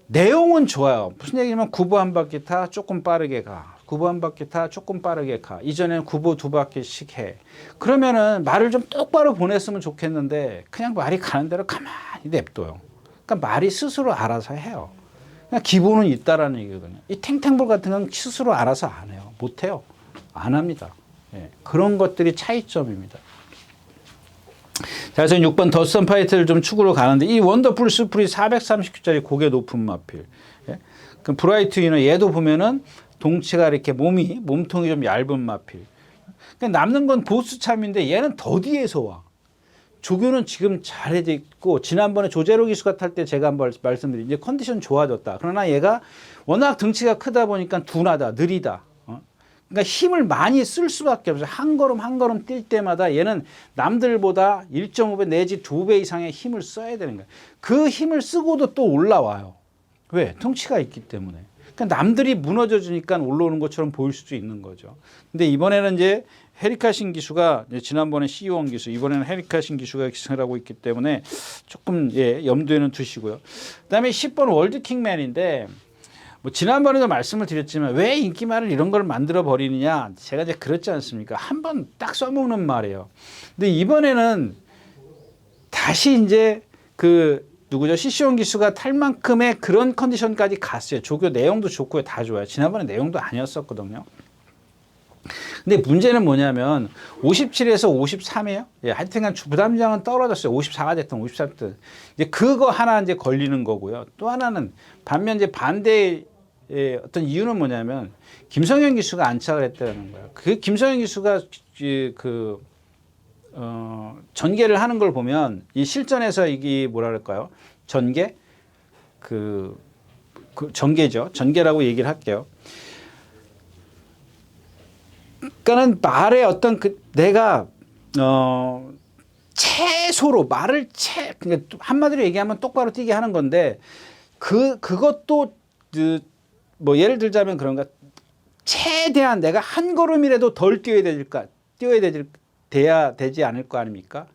내용은 좋아요. 무슨 얘기냐면 9보 한 바퀴 타 조금 빠르게 가. 9보 한 바퀴 타 조금 빠르게 가. 이전에는 9보 2바퀴씩 해. 그러면은 말을 좀 똑바로 보냈으면 좋겠는데 그냥 말이 가는 대로 가만히 냅둬요. 그러니까 말이 스스로 알아서 해요. 그냥 기본은 있다라는 얘기거든요. 이 탱탱볼 같은 건 스스로 알아서 안 해요. 못 해요. 안 합니다. 예. 그런 것들이 차이점입니다. 자, 그래서 6번 더선 파이터를 좀 축으로 가는데 이 원더풀 스프릿 430Q짜리 고개 높은 마필. 예? 그럼 브라이트 위너 얘도 보면은 동치가 이렇게 몸통이 좀 얇은 마필. 그러니까 남는 건 보스 참인데 얘는 더 뒤에서 와. 조교는 지금 잘해져 있고 지난번에 조제로 기수가 탈 때 제가 한번 말씀드린 이제 컨디션 좋아졌다. 그러나 얘가 워낙 등치가 크다 보니까 둔하다, 느리다. 그러니까 힘을 많이 쓸 수밖에 없어요. 한 걸음 한 걸음 뛸 때마다 얘는 남들보다 1.5배 내지 2배 이상의 힘을 써야 되는 거예요. 그 힘을 쓰고도 또 올라와요. 왜? 덩치가 있기 때문에. 그러니까 남들이 무너져 주니까 올라오는 것처럼 보일 수도 있는 거죠. 근데 이번에는 이제 헤리카신 기수가 지난번에 C1 기수, 이번에는 헤리카신 기수가 기승을 하고 있기 때문에 조금 염두에는 두시고요. 그다음에 10번 월드킹맨인데 뭐 지난번에도 말씀을 드렸지만 왜 인기말을 이런 걸 만들어 버리느냐, 제가 이제 그렇지 않습니까? 한번 딱 써먹는 말이에요. 근데 이번에는 다시 이제 그 누구죠? 시시온 기수가 탈 만큼의 그런 컨디션까지 갔어요. 조교 내용도 좋고요, 다 좋아요. 지난번에 내용도 아니었었거든요. 근데 문제는 뭐냐면 57에서 53이에요. 예, 하여튼간 부담장은 떨어졌어요. 54가 됐든 53든. 이제 그거 하나 이제 걸리는 거고요. 또 하나는 반면 이제 반대의 어떤 이유는 뭐냐면 김성현 기수가 안착을 했다는 거예요. 그 김성현 기수가 전개를 하는 걸 보면 이 실전에서 이게 뭐라 그럴까요? 전개? 그 전개죠. 전개라고 얘기를 할게요. 그러니까는 말의 어떤 내가 최소로 말을 그러니까 한마디로 얘기하면 똑바로 뛰게 하는 건데 그것도 뭐 예를 들자면 그런가, 최대한 내가 한 걸음이라도 덜 돼야 되지 않을 거 아닙니까?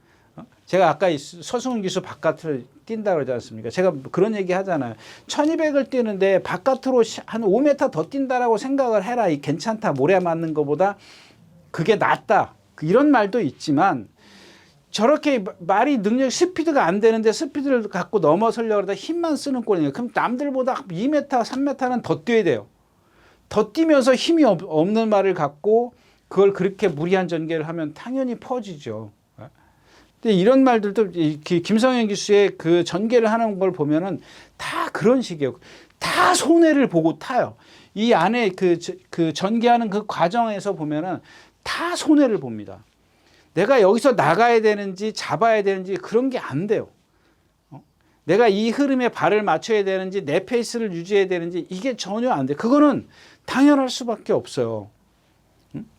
제가 아까 서승훈 기수 바깥으로 뛴다 그러지 않습니까? 제가 그런 얘기 하잖아요. 1200을 뛰는데 바깥으로 한 5m 더 뛴다라고 생각을 해라. 이 괜찮다. 모래 맞는 것보다 그게 낫다. 이런 말도 있지만 저렇게 말이 능력 스피드가 안 되는데 스피드를 갖고 넘어서려고 그러다 힘만 쓰는 꼴이에요. 그럼 남들보다 2m, 3m는 더 뛰어야 돼요. 더 뛰면서 힘이 없는 말을 갖고 그걸 그렇게 무리한 전개를 하면 당연히 퍼지죠. 근데 이런 말들도 김성현 기수의 그 전개를 하는 걸 보면은 다 그런 식이에요. 다 손해를 보고 타요. 이 안에 그 전개하는 그 과정에서 보면은 다 손해를 봅니다. 내가 여기서 나가야 되는지 잡아야 되는지 그런 게 안 돼요. 내가 이 흐름에 발을 맞춰야 되는지 내 페이스를 유지해야 되는지 이게 전혀 안 돼. 그거는 당연할 수밖에 없어요.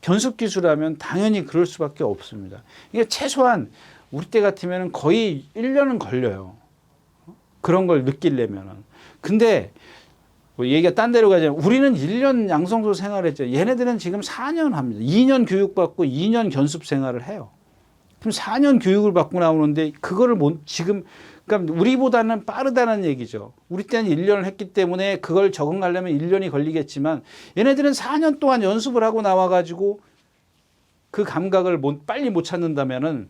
견습 기수라면 당연히 그럴 수밖에 없습니다. 이게 최소한 우리 때 같으면 거의 1년은 걸려요. 그런 걸 느끼려면은. 근데 뭐 얘기가 딴 데로 가자면 우리는 1년 양성소 생활했죠. 얘네들은 지금 4년 합니다. 2년 교육받고 2년 견습 생활을 해요. 그럼 4년 교육을 받고 나오는데 그거를 지금 그러니까 우리보다는 빠르다는 얘기죠. 우리 때는 1년을 했기 때문에 그걸 적응하려면 1년이 걸리겠지만 얘네들은 4년 동안 연습을 하고 나와가지고 그 감각을 빨리 못 찾는다면은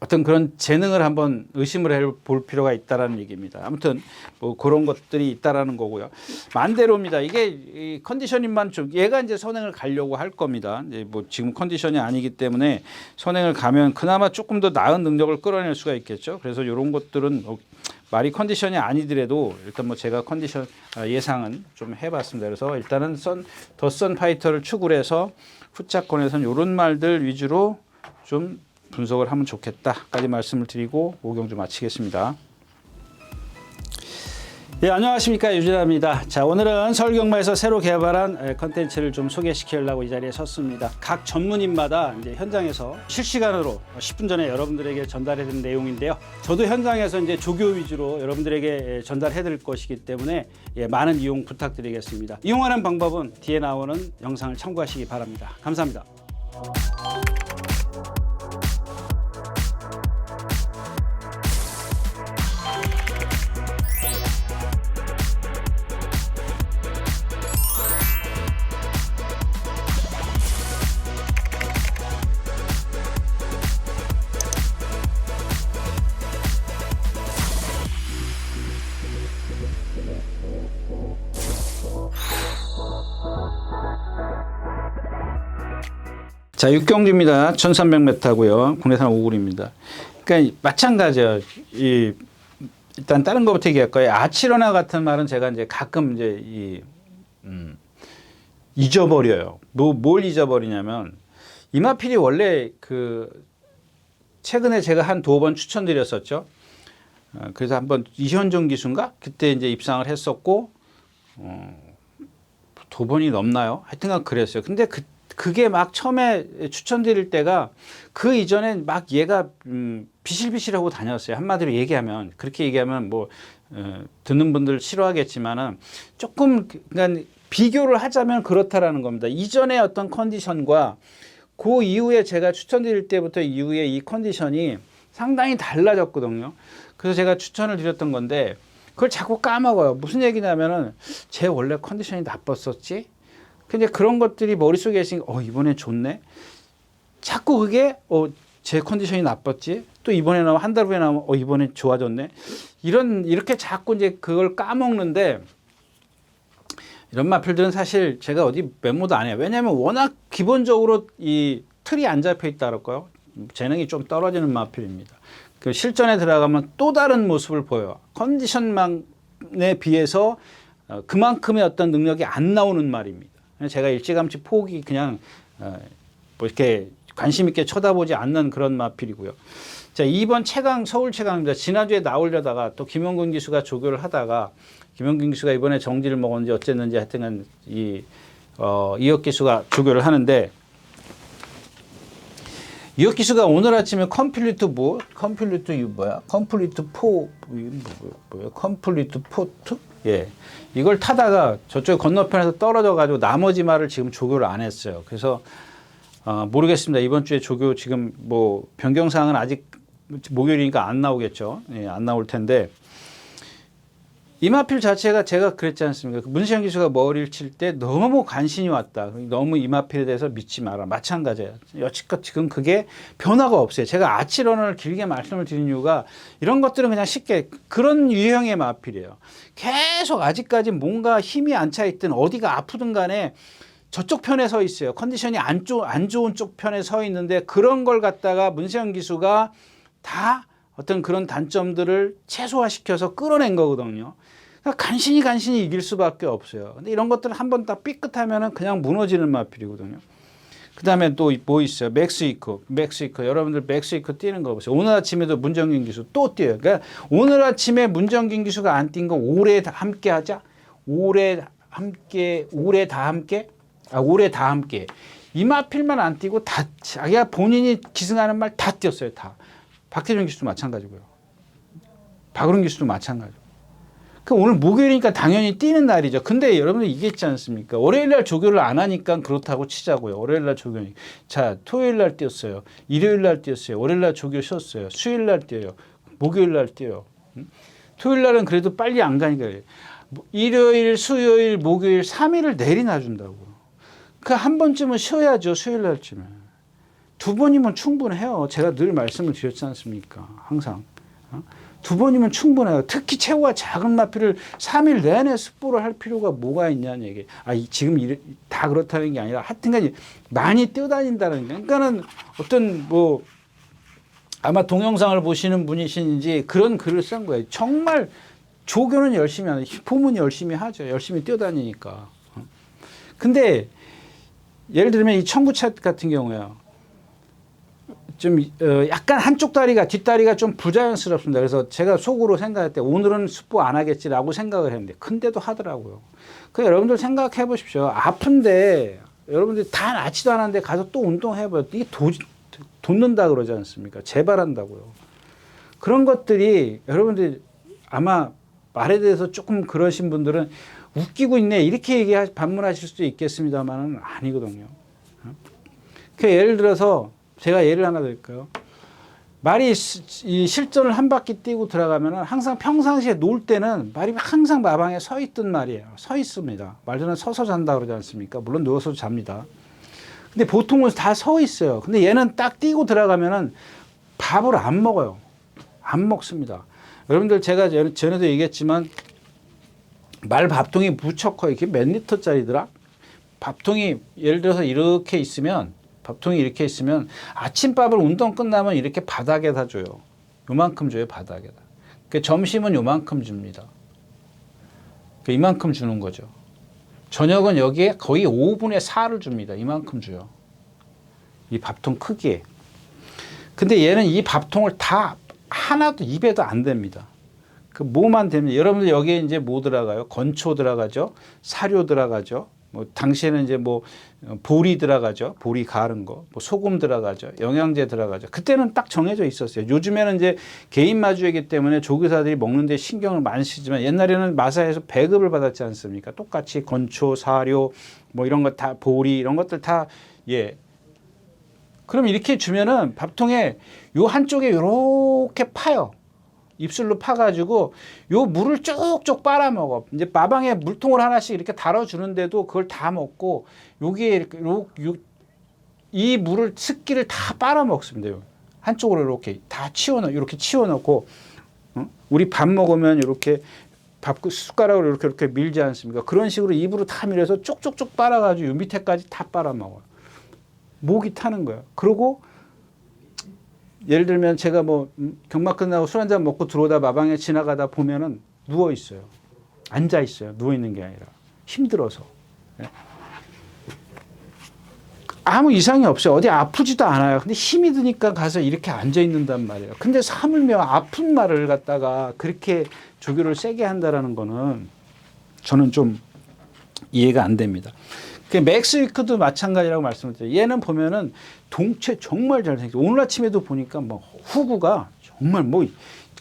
어떤 그런 재능을 한번 의심을 해볼 필요가 있다라는 얘기입니다. 아무튼 뭐 그런 것들이 있다라는 거고요. 만대로입니다. 이게 컨디셔닝만 좀 얘가 이제 선행을 가려고 할 겁니다. 이제 뭐 지금 컨디션이 아니기 때문에 선행을 가면 그나마 조금 더 나은 능력을 끌어낼 수가 있겠죠. 그래서 이런 것들은 말이 컨디션이 아니더라도 일단 뭐 제가 컨디션 예상은 좀 해봤습니다. 그래서 일단은 더 선 파이터를 추구를 해서 후차권에서는 이런 말들 위주로 좀 분석을 하면 좋겠다까지 말씀을 드리고 오경주 마치겠습니다. 네, 안녕하십니까, 유진아입니다. 자, 오늘은 서울경마에서 새로 개발한 컨텐츠를 좀 소개시키려고 이 자리에 섰습니다. 각 전문인마다 이제 현장에서 실시간으로 10분 전에 여러분들에게 전달해 드린 내용인데요. 저도 현장에서 이제 조교 위주로 여러분들에게 전달해 드릴 것이기 때문에 많은 이용 부탁드리겠습니다. 이용하는 방법은 뒤에 나오는 영상을 참고하시기 바랍니다. 감사합니다. 자, 6경주입니다. 1300m고요. 국내산 5굴입니다. 그러니까 마찬가지예요. 일단 다른 것부터 얘기할 거예요. 아치러나 같은 말은 제가 이제 가끔 이제 잊어버려요. 뭘 잊어버리냐면 이마필이 원래 최근에 제가 한 2번 추천드렸었죠. 그래서 한번 이현종 기수인가? 그때 이제 입상을 했었고 2번이 넘나요? 하여튼간 그랬어요. 근데 그게 막 처음에 추천드릴 때가 그 이전에 막 얘가 비실비실하고 다녔어요. 한마디로 얘기하면 그렇게 얘기하면 뭐 듣는 분들 싫어하겠지만은 조금 그러니까 비교를 하자면 그렇다라는 겁니다. 이전의 어떤 컨디션과 그 이후에 제가 추천드릴 때부터 이후에 이 컨디션이 상당히 달라졌거든요. 그래서 제가 추천을 드렸던 건데 그걸 자꾸 까먹어요. 무슨 얘기냐면은 쟤 원래 컨디션이 나빴었지. 근데 그런 것들이 머릿속에 있으니까 이번엔 좋네. 자꾸 그게 제 컨디션이 나빴지. 또 이번에 나오면 한 달 후에 나오면 이번에 좋아졌네. 이렇게 자꾸 이제 그걸 까먹는데 이런 마필들은 사실 제가 어디 메모도 안 해요. 왜냐하면 워낙 기본적으로 이 틀이 안 잡혀 있다랄까요. 재능이 좀 떨어지는 마필입니다. 그 실전에 들어가면 또 다른 모습을 보여요. 컨디션만에 비해서 그만큼의 어떤 능력이 안 나오는 말입니다. 제가 일찌감치 포기 그냥 뭐 이렇게 관심 있게 쳐다보지 않는 그런 마필이고요. 자, 2번 최강, 서울 최강입니다. 지난주에 나오려다가 또 김영근 기수가 조교를 하다가 김영근 기수가 이번에 정지를 먹었는지 어쨌는지 하여튼 이혁 기수가 조교를 하는데 이혁 기수가 오늘 아침에 컴플리트 포트? 예. 이걸 타다가 저쪽 건너편에서 떨어져 가지고 나머지 말을 지금 조교를 안 했어요. 그래서 모르겠습니다. 이번 주에 조교 지금 뭐 변경사항은 아직 목요일이니까 안 나오겠죠. 예, 안 나올 텐데 이 마필 자체가 제가 그랬지 않습니까? 문시영 기수가 머리를 칠 때 너무 간신히 왔다. 너무 이 마필에 대해서 믿지 마라. 마찬가지예요. 여지껏 지금 그게 변화가 없어요. 제가 아치런을 길게 말씀을 드린 이유가 이런 것들은 그냥 쉽게 그런 유형의 마필이에요. 계속 아직까지 뭔가 힘이 안 차 있든 어디가 아프든 간에 저쪽 편에 서 있어요. 컨디션이 안 좋은 쪽 편에 서 있는데 그런 걸 갖다가 문세영 기수가 다 어떤 그런 단점들을 최소화시켜서 끌어낸 거거든요. 그러니까 간신히 이길 수밖에 없어요. 근데 이런 것들을 한번 딱 삐끗하면은 그냥 무너지는 마필이거든요. 그 다음에 또 뭐 있어요? 맥스위커. 여러분들 맥스위커 뛰는 거 보세요. 오늘 아침에도 문정균 기수 또 뛰어요. 그러니까 오늘 아침에 문정균 기수가 안 뛴 거 올해 다 함께 하자. 올해 다 함께. 이 마필만 안 뛰고 다 자기가 본인이 기승하는 말 다 뛰었어요. 다. 박태준 기수도 마찬가지고요. 박으론 기수도 마찬가지고. 그러니까 오늘 목요일이니까 당연히 뛰는 날이죠. 근데 여러분들 이게 있지 않습니까? 월요일날 조교를 안 하니까 그렇다고 치자고요. 월요일날 조교니. 자, 토요일날 뛰었어요. 일요일날 뛰었어요. 월요일날 조교 쉬었어요. 수요일날 뛰어요. 목요일날 뛰어요. 토요일날은 그래도 빨리 안 가니까 그래요. 일요일, 수요일, 목요일 3일을 내리놔 준다고요. 그 한 번쯤은 쉬어야죠. 수요일날쯤은. 2번이면 충분해요. 제가 늘 말씀을 드렸지 않습니까? 항상. 2번이면 충분해요. 특히 체구가 작은 마필을 3일 내내 습보를 할 필요가 뭐가 있냐는 얘기. 지금 다 그렇다는 게 아니라 하여튼간 많이 뛰어다닌다는 게. 그러니까는 어떤 뭐 아마 동영상을 보시는 분이신지 그런 글을 쓴 거예요. 정말 조교는 열심히 하는, 부모는 열심히 하죠. 열심히 뛰어다니니까. 근데 예를 들면 이 청구차 같은 경우에요. 좀 약간 한쪽 다리가 뒷다리가 좀 부자연스럽습니다. 그래서 제가 속으로 생각할 때 오늘은 습보 안 하겠지라고 생각을 했는데 근데도 하더라고요. 그 여러분들 생각해 보십시오. 아픈데 여러분들이 다 낫지도 않았는데 가서 또 운동해봐요. 이게 돋는다 그러지 않습니까? 재발한다고요. 그런 것들이 여러분들이 아마 말에 대해서 조금 그러신 분들은 웃기고 있네 이렇게 반문하실 수도 있겠습니다만은 아니거든요. 그 예를 들어서 제가 예를 하나 드릴까요? 말이 이 실전을 한 바퀴 뛰고 들어가면은 항상 평상시에 놀 때는 말이 항상 마방에 서 있던 말이에요. 서 있습니다. 말들은 서서 잔다 그러지 않습니까? 물론 누워서도 잡니다. 근데 보통은 다 서 있어요. 근데 얘는 딱 뛰고 들어가면은 밥을 안 먹어요. 안 먹습니다. 여러분들 제가 전에도 얘기했지만 말 밥통이 무척 커요. 이게 몇 리터짜리더라? 밥통이 예를 들어서 이렇게 있으면 밥통이 이렇게 있으면 아침밥을 운동 끝나면 이렇게 바닥에다 줘요. 요만큼 줘요, 바닥에다. 그러니까 점심은 요만큼 줍니다. 그러니까 이만큼 주는 거죠. 저녁은 여기에 거의 5분의 4를 줍니다. 이만큼 줘요. 이 밥통 크기에. 근데 얘는 이 밥통을 다 하나도 입에도 안 댑니다. 그 뭐만 되면 여러분들 여기에 이제 뭐 들어가요? 건초 들어가죠. 사료 들어가죠. 뭐 당시에는 이제 뭐 보리 들어가죠. 보리 가른 거. 뭐 소금 들어가죠. 영양제 들어가죠. 그때는 딱 정해져 있었어요. 요즘에는 이제 개인 마주이기 때문에 조교사들이 먹는데 신경을 많이 쓰지만 옛날에는 마사에서 배급을 받았지 않습니까? 똑같이 건초, 사료, 뭐 이런 거 다 보리 이런 것들 다 예. 그럼 이렇게 주면은 밥통에 요 한쪽에 이렇게 파요. 입술로 파가지고 요 물을 쭉쭉 빨아먹어. 이제 마방에 물통을 하나씩 이렇게 달아주는데도 그걸 다 먹고 여기에 이렇게 이 물을 습기를 다 빨아먹습니다. 한쪽으로 이렇게 다 이렇게 치워놓고 우리 밥 먹으면 이렇게 밥 숟가락으로 이렇게 밀지 않습니까? 그런 식으로 입으로 다 밀어서 쪽쪽쪽 빨아가지고 요 밑에까지 다 빨아먹어요. 목이 타는 거예요. 그리고 예를 들면 제가 뭐 경마 끝나고 술 한잔 먹고 들어오다 마방에 지나가다 보면은 누워 있어요. 앉아 있어요. 누워 있는 게 아니라 힘들어서. 아무 이상이 없어요. 어디 아프지도 않아요. 근데 힘이 드니까 가서 이렇게 앉아 있는단 말이에요. 근데 하물며 아픈 말을 갖다가 그렇게 조교를 세게 한다라는 거는 저는 좀 이해가 안 됩니다. 맥스 위크도 마찬가지라고 말씀을 드려요. 얘는 보면은 동체 정말 잘생겼어요. 오늘 아침에도 보니까 뭐 후구가 정말 뭐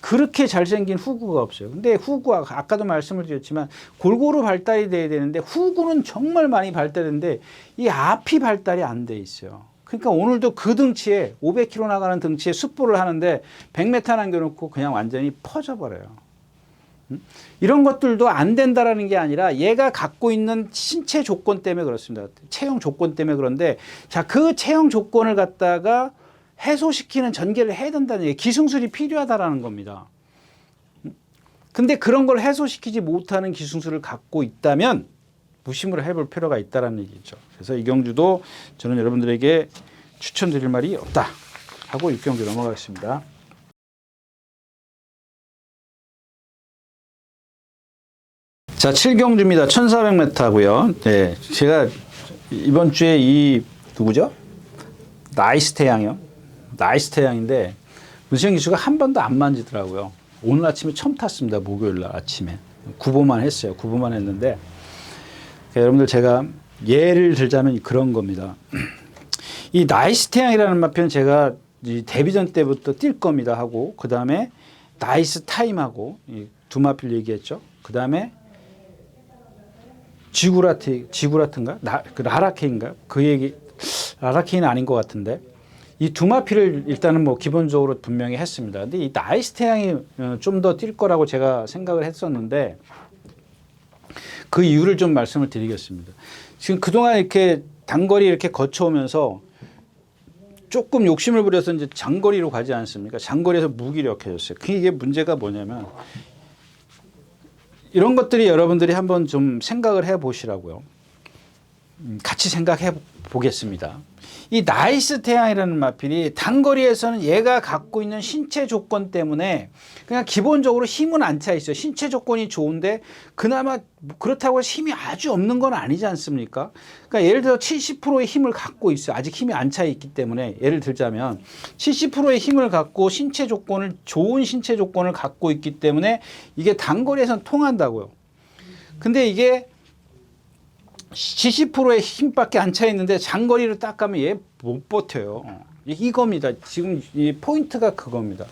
그렇게 잘생긴 후구가 없어요. 근데 후구가 아까도 말씀을 드렸지만 골고루 발달이 돼야 되는데 후구는 정말 많이 발달했는데 이 앞이 발달이 안 돼 있어요. 그러니까 오늘도 그 등치에 500km 나가는 등치에 숫보를 하는데 100m 남겨놓고 그냥 완전히 퍼져버려요. 이런 것들도 안 된다라는 게 아니라 얘가 갖고 있는 신체 조건 때문에 그렇습니다. 체형 조건 때문에 그런데 자, 그 체형 조건을 갖다가 해소시키는 전개를 해야 된다는 얘기, 기승술이 필요하다라는 겁니다. 근데 그런 걸 해소시키지 못하는 기승술을 갖고 있다면 무심을 해볼 필요가 있다는 얘기죠. 그래서 이경주도 저는 여러분들에게 추천드릴 말이 없다 하고 6경주 넘어가겠습니다. 자, 7경주입니다. 1400m고요. 네, 제가 이번 주에 이 누구죠? 나이스 태양이요. 나이스 태양인데 문시영 기수가 한 번도 안 만지더라고요. 오늘 아침에 처음 탔습니다. 목요일 날 아침에. 구보만 했어요. 구보만 했는데 그러니까 여러분들 제가 예를 들자면 그런 겁니다. 이 나이스 태양이라는 마표는 제가 이 데뷔전 때부터 뛸 겁니다 하고 그 다음에 나이스 타임하고 이 두 마필 얘기했죠. 그 다음에 지구라트인가? 라라케인가? 그 얘기, 라라케인은 아닌 것 같은데. 이 두 마피를 일단은 뭐 기본적으로 분명히 했습니다. 근데 이 나이스 태양이 좀 더 뛸 거라고 제가 생각을 했었는데 그 이유를 좀 말씀을 드리겠습니다. 지금 그동안 이렇게 단거리 이렇게 거쳐오면서 조금 욕심을 부려서 이제 장거리로 가지 않습니까? 장거리에서 무기력해졌어요. 이게 문제가 뭐냐면 이런 것들이 여러분들이 한번 좀 생각을 해 보시라고요. 같이 생각해 보겠습니다. 이 나이스 태양이라는 마필이 단거리에서는 얘가 갖고 있는 신체 조건 때문에 그냥 기본적으로 힘은 안 차 있어요. 신체 조건이 좋은데 그나마 그렇다고 해서 힘이 아주 없는 건 아니지 않습니까? 그러니까 예를 들어 70%의 힘을 갖고 있어요. 아직 힘이 안 차 있기 때문에 예를 들자면 70%의 힘을 갖고 좋은 신체 조건을 갖고 있기 때문에 이게 단거리에서는 통한다고요. 근데 이게 70%의 힘밖에 안 차 있는데 장거리를 딱 가면 얘 못 버텨요. 이겁니다. 지금 이 포인트가 그겁니다.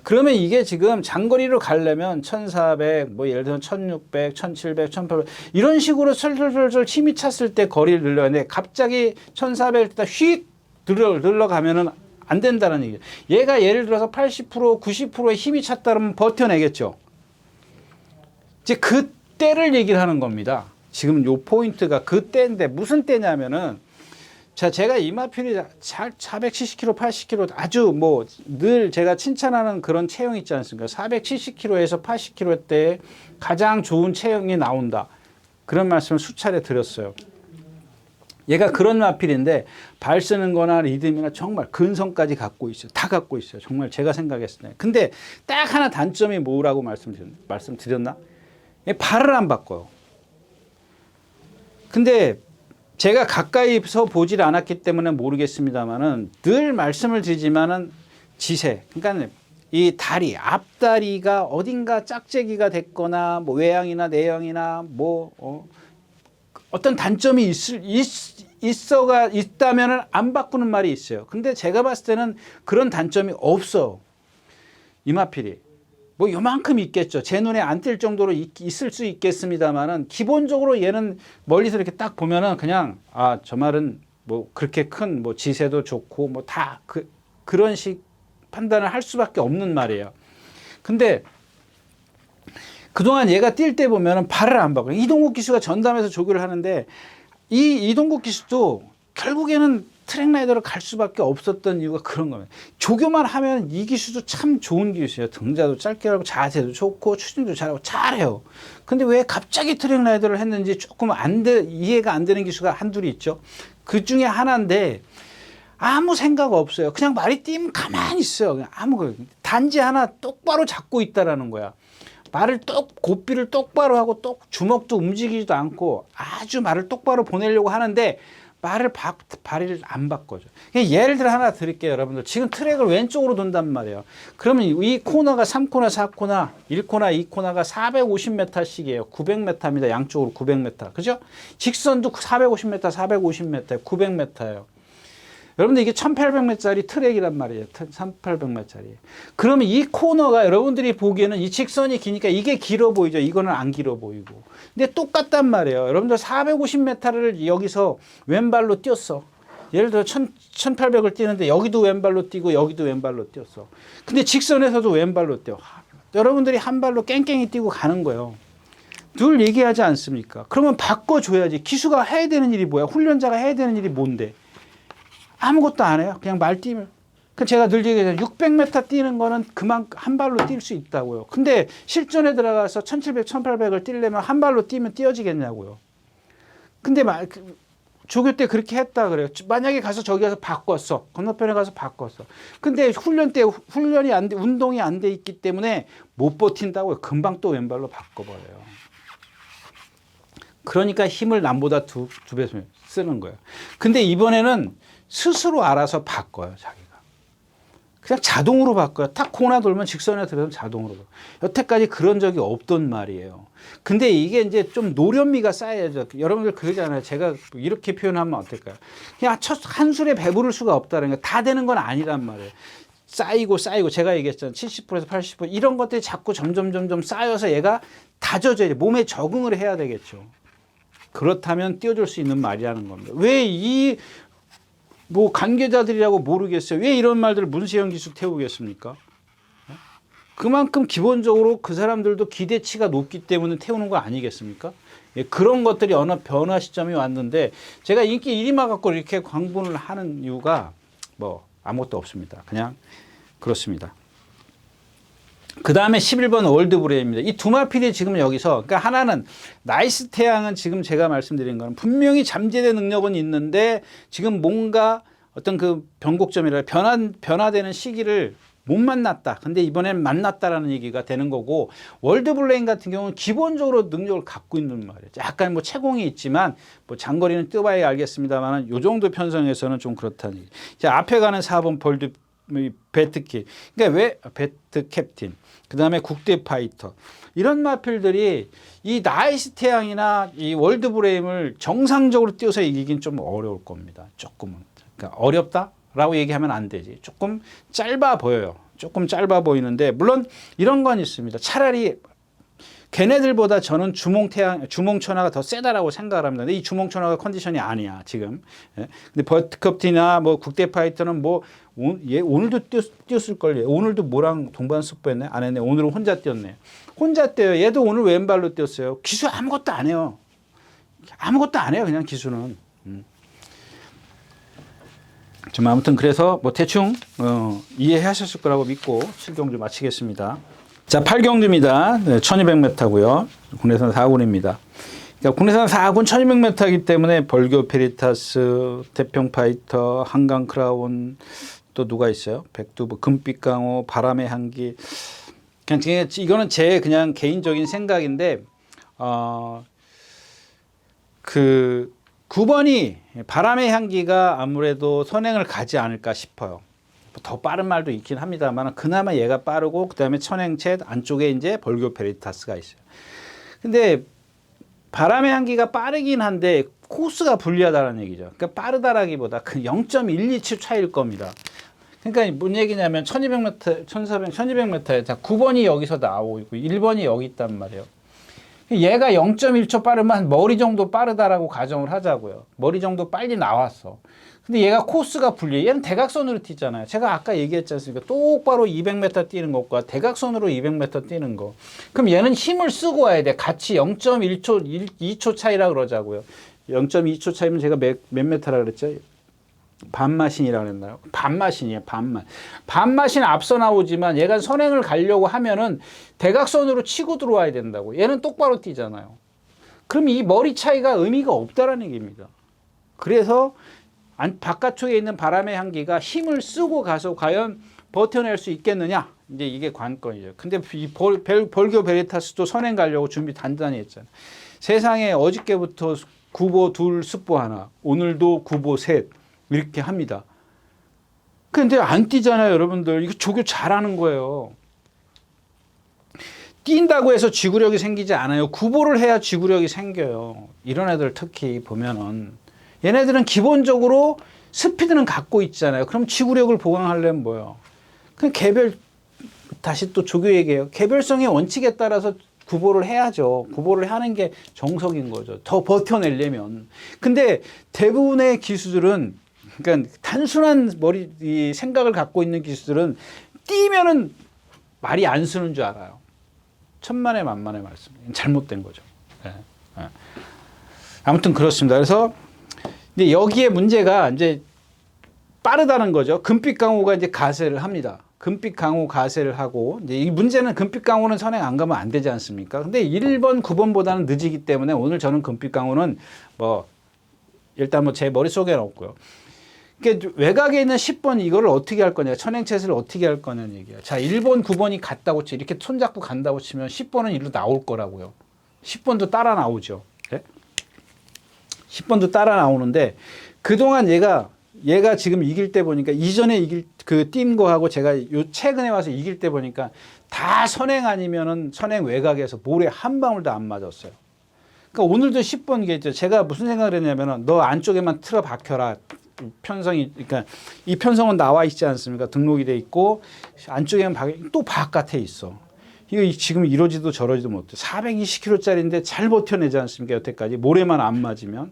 그러면 이게 지금 장거리로 가려면 1400, 뭐 예를 들면 1600, 1700, 1800 이런 식으로 설설설설 힘이 찼을 때 거리를 늘려야 돼. 갑자기 1400 휙 늘러가면은 안 된다는 얘기예요. 얘가 예를 들어서 80%, 90%의 힘이 찼다 그러면 버텨내겠죠. 이제 그때를 얘기를 하는 겁니다. 지금 요 포인트가 그때인데 무슨 때냐면은 자, 제가 이마필이 470kg, 80kg 아주 뭐 늘 제가 칭찬하는 그런 체형 있지 않습니까? 470kg에서 80kg 때 가장 좋은 체형이 나온다. 그런 말씀을 수차례 드렸어요. 얘가 그런 마필인데 발 쓰는 거나 리듬이나 정말 근성까지 갖고 있어요. 다 갖고 있어요. 정말 제가 생각했을 때. 근데 딱 하나 단점이 뭐라고 말씀드렸나? 발을 안 바꿔요. 근데 제가 가까이서 보질 않았기 때문에 모르겠습니다만은 늘 말씀을 드리지만은 지세, 그러니까 이 다리, 앞다리가 어딘가 짝재기가 됐거나 뭐 외양이나 내양이나 뭐 어떤 단점이 있다면은 안 바꾸는 말이 있어요. 근데 제가 봤을 때는 그런 단점이 없어. 이마필이. 뭐 요만큼 있겠죠. 제 눈에 안 띌 정도로 있을 수 있겠습니다만은 기본적으로 얘는 멀리서 이렇게 딱 보면은 그냥 저 말은 뭐 그렇게 큰 뭐 지세도 좋고 뭐 다 그런 식 판단을 할 수밖에 없는 말이에요. 근데 그동안 얘가 뛸 때 보면은 발을 안 바꿔요. 이동국 기수가 전담해서 조교를 하는데 이 이동국 기수도 결국에는 트랙 라이더로 갈 수밖에 없었던 이유가 그런 겁니다. 조교만 하면 이 기수도 참 좋은 기수예요. 등자도 짧게 하고 자세도 좋고 추진도 잘하고 잘해요. 근데 왜 갑자기 트랙 라이더를 했는지 조금 이해가 안 되는 기수가 한둘이 있죠. 그 중에 하나인데 아무 생각 없어요. 그냥 말이 뛰면 가만히 있어요. 그냥 단지 하나 똑바로 잡고 있다라는 거야. 고삐를 똑바로 하고 주먹도 움직이지도 않고 아주 말을 똑바로 보내려고 하는데 발을 안 바꿔줘. 예를 들어 하나 드릴게요, 여러분들. 지금 트랙을 왼쪽으로 돈단 말이에요. 그러면 이 코너가 3코너, 4코너, 1코너, 2코너가 450m씩이에요. 900m입니다. 양쪽으로 900m. 그죠? 직선도 450m, 450m, 900m예요. 여러분들 이게 1800m짜리 트랙이란 말이에요. 1800m짜리. 그러면 이 코너가 여러분들이 보기에는 이 직선이 기니까 이게 길어 보이죠. 이거는 안 길어 보이고. 근데 똑같단 말이에요. 여러분들 450m를 여기서 왼발로 뛰었어. 예를 들어 1800을 뛰는데 여기도 왼발로 뛰고 여기도 왼발로 뛰었어. 근데 직선에서도 왼발로 뛰어. 여러분들이 한 발로 깽깽이 뛰고 가는 거예요. 늘 얘기하지 않습니까? 그러면 바꿔줘야지. 기수가 해야 되는 일이 뭐야? 훈련자가 해야 되는 일이 뭔데? 아무것도 안 해요. 그냥 말 뛰면. 제가 늘 얘기해요. 600m 뛰는 거는 그만큼 한 발로 뛸 수 있다고요. 근데 실전에 들어가서 1700, 1800을 뛰려면 한 발로 뛰면 뛰어지겠냐고요. 근데 조교 때 그렇게 했다 그래요. 만약에 가서 저기 가서 바꿨어. 건너편에 가서 바꿨어. 근데 훈련 때 운동이 안 돼 있기 때문에 못 버틴다고요. 금방 또 왼발로 바꿔버려요. 그러니까 힘을 남보다 두 배 쓰는 거예요. 근데 이번에는 스스로 알아서 바꿔요, 자기가. 그냥 자동으로 바꿔요. 딱 코너 돌면 직선에 들어가면 자동으로. 여태까지 그런 적이 없던 말이에요. 근데 이게 이제 좀 노련미가 쌓여야죠. 여러분들 그러잖아요. 제가 이렇게 표현하면 어떨까요? 그냥 한 술에 배부를 수가 없다는 거. 다 되는 건 아니란 말이에요. 쌓이고 제가 얘기했잖아요. 70%에서 80% 이런 것들이 자꾸 점점 쌓여서 얘가 다져져야 돼. 몸에 적응을 해야 되겠죠. 그렇다면 띄워줄 수 있는 말이라는 겁니다. 왜 관계자들이라고 모르겠어요. 왜 이런 말들을 문세영 기수 태우겠습니까? 그만큼 기본적으로 그 사람들도 기대치가 높기 때문에 태우는 거 아니겠습니까? 예, 그런 것들이 어느 변화 시점이 왔는데 제가 인기 1위만 갖고 이렇게 광분을 하는 이유가 아무것도 없습니다. 그냥 그렇습니다. 그 다음에 11번 월드브레이입니다. 이 두 마필이 지금 여기서, 그러니까 하나는 나이스 태양은 지금 제가 말씀드린 거는 분명히 잠재된 능력은 있는데 지금 뭔가 어떤 그 변곡점이라 변화되는 시기를 못 만났다. 근데 이번엔 만났다라는 얘기가 되는 거고, 월드블레인 같은 경우는 기본적으로 능력을 갖고 있는 말이에요. 약간 채공이 있지만 장거리는 뛰어봐야 알겠습니다만 요 정도 편성에서는 좀 그렇다는 얘기. 자, 앞에 가는 4번 배트키. 그러니까 왜 배트 캡틴. 그 다음에 국대 파이터. 이런 마필들이 이 나이스 태양이나 이 월드브레임을 정상적으로 뛰어서 이기긴 좀 어려울 겁니다. 조금은. 그러니까 어렵다라고 얘기하면 안 되지. 조금 짧아 보여요. 조금 짧아 보이는데, 물론 이런 건 있습니다. 차라리 걔네들보다 저는 주몽천하가 더 세다라고 생각을 합니다. 근데 이 주몽천하가 컨디션이 아니야, 지금. 예. 근데 버트컵티나 국대 파이터는 오늘도 뛰었을걸요. 오늘도 뭐랑 동반 숙부했네? 안 했네. 오늘은 혼자 뛰었네. 혼자 뛰어요. 얘도 오늘 왼발로 뛰었어요. 기수 아무것도 안 해요. 아무것도 안 해요, 그냥 기수는. 좀 아무튼 그래서 대충 이해하셨을 거라고 믿고 7경주 마치겠습니다. 자, 8경주입니다. 네, 1200m고요. 국내산 4군입니다. 그러니까 국내산 4군 1200m이기 때문에 벌교 페리타스, 태평 파이터, 한강 크라운, 또 누가 있어요? 백두부, 금빛 강호, 바람의 향기. 그냥 이거는 제 그냥 개인적인 생각인데, 9번이 바람의 향기가 아무래도 선행을 가지 않을까 싶어요. 더 빠른 말도 있긴 합니다만 그나마 얘가 빠르고 그다음에 천행채 안쪽에 이제 벌교 페리타스가 있어요. 근데 바람의 향기가 빠르긴 한데 코스가 불리하다는 얘기죠. 그러니까 빠르다라기보다 그 0.127 차이일 겁니다. 그러니까 뭔 얘기냐면 1200m, 1400, 1200m에 9번이 여기서 나오고 1번이 여기 있단 말이에요. 얘가 0.1초 빠르면 한 머리 정도 빠르다라고 가정을 하자고요. 머리 정도 빨리 나왔어. 근데 얘가 코스가 불리해. 얘는 대각선으로 뛰잖아요. 제가 아까 얘기했지 않습니까? 똑바로 200m 뛰는 것과 대각선으로 200m 뛰는 거. 그럼 얘는 힘을 쓰고 와야 돼. 같이 0.1초, 2초 차이라 그러자고요. 0.2초 차이면 제가 몇 메타라 그랬죠? 반마신이라고 그랬나요? 반마신이에요. 반마신 앞서 나오지만 얘가 선행을 가려고 하면은 대각선으로 치고 들어와야 된다고. 얘는 똑바로 뛰잖아요. 그럼 이 머리 차이가 의미가 없다라는 얘기입니다. 그래서 바깥쪽에 있는 바람의 향기가 힘을 쓰고 가서 과연 버텨낼 수 있겠느냐? 이제 이게 관건이죠. 근데 이 벌교 베리타스도 선행 가려고 준비 단단히 했잖아요. 세상에 어저께부터 구보 둘, 습보 하나, 오늘도 구보 셋 이렇게 합니다. 근데 안 뛰잖아요, 여러분들. 이거 조교 잘하는 거예요. 뛴다고 해서 지구력이 생기지 않아요. 구보를 해야 지구력이 생겨요. 이런 애들 특히 보면은 얘네들은 기본적으로 스피드는 갖고 있잖아요. 그럼 지구력을 보강하려면 뭐예요? 그냥 다시 또 조교 얘기해요. 개별성의 원칙에 따라서 구보를 해야죠. 구보를 하는 게 정석인 거죠. 더 버텨내려면. 근데 대부분의 기수들은, 그러니까 단순한 이 생각을 갖고 있는 기수들은 뛰면은 말이 안 쓰는 줄 알아요. 천만의 만만의 말씀. 잘못된 거죠. 네. 네. 아무튼 그렇습니다. 그래서 근데 여기에 문제가 이제 빠르다는 거죠. 금빛 강호가 이제 가세를 합니다. 금빛 강호 가세를 하고, 이제 이 문제는 금빛 강호는 선행 안 가면 안 되지 않습니까? 근데 1번, 9번보다는 늦이기 때문에 오늘 저는 금빛 강호는 일단 제 머릿속에는 없고요. 그러니까 외곽에 있는 10번 이거를 어떻게 할 거냐, 천행체스를 어떻게 할 거냐는 얘기예요. 자, 1번, 9번이 갔다고 치, 이렇게 손잡고 간다고 치면 10번은 일로 나올 거라고요. 10번도 따라 나오죠. 네? 10번도 따라 나오는데 그동안 얘가 지금 이길 때 보니까 이전에 뛴 거하고 제가 최근에 와서 이길 때 보니까 다 선행 아니면은 선행 외곽에서 모래 한 방울도 안 맞았어요. 그러니까 오늘도 10번 겠죠. 제가 무슨 생각을 했냐면은 너 안쪽에만 틀어 박혀라. 편성이, 그러니까 이 편성은 나와 있지 않습니까? 등록이 돼 있고 안쪽에만 또 바깥에 있어. 이거 지금 이러지도 저러지도 못해. 420kg짜리인데 잘 버텨내지 않습니까? 여태까지 모래만 안 맞으면.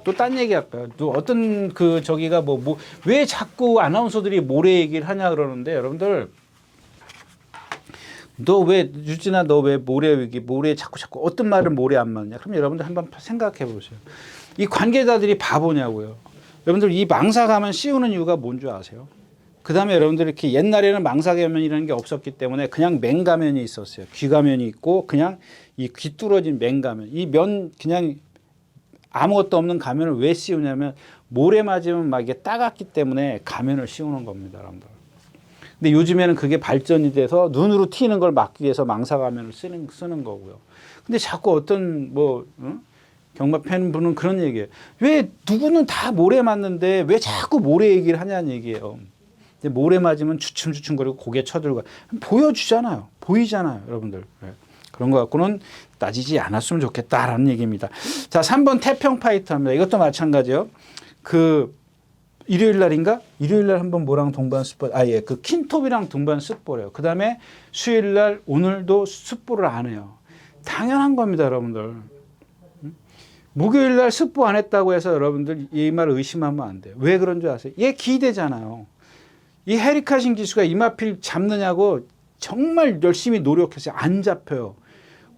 또 딴 얘기 할까요? 또 어떤 저기가 왜 자꾸 아나운서들이 모래 얘기를 하냐 그러는데 여러분들 유진아 너 왜 모래 자꾸 어떤 말은 모래 안 맞냐? 그럼 여러분들 한번 생각해 보세요. 이 관계자들이 바보냐고요. 여러분들 이 망사가면 씌우는 이유가 뭔 줄 아세요? 그 다음에 여러분들 이렇게 옛날에는 망사가면이라는 게 없었기 때문에 그냥 맹가면이 있었어요. 귀가면이 있고 그냥 이 귀 뚫어진 맹가면. 이 면 그냥 아무것도 없는 가면을 왜 씌우냐면 모래 맞으면 막 이게 따갑기 때문에 가면을 씌우는 겁니다, 여러분들. 근데 요즘에는 그게 발전이 돼서 눈으로 튀는 걸 막기 위해서 망사가면을 쓰는 거고요. 근데 자꾸 어떤 경마 팬 분은 그런 얘기예요. 왜 누구는 다 모래 맞는데 왜 자꾸 모래 얘기를 하냐는 얘기예요. 근데 모래 맞으면 주춤주춤거리고 고개 쳐들고 보여주잖아요. 보이잖아요, 여러분들. 네. 그런 거 갖고는 따지지 않았으면 좋겠다라는 얘기입니다. 자, 3번 태평 파이터입니다. 이것도 마찬가지요. 일요일 날인가? 일요일 날 한번 뭐랑 동반 습보, 킨톱이랑 동반 습보래요. 그 다음에 수요일 날 오늘도 습보를 안 해요. 당연한 겁니다, 여러분들. 목요일 날 습보 안 했다고 해서 여러분들 이 말 의심하면 안 돼요. 왜 그런 줄 아세요? 얘 기대잖아요. 이 헤리카신 기수가 이마필 잡느냐고 정말 열심히 노력해서 안 잡혀요.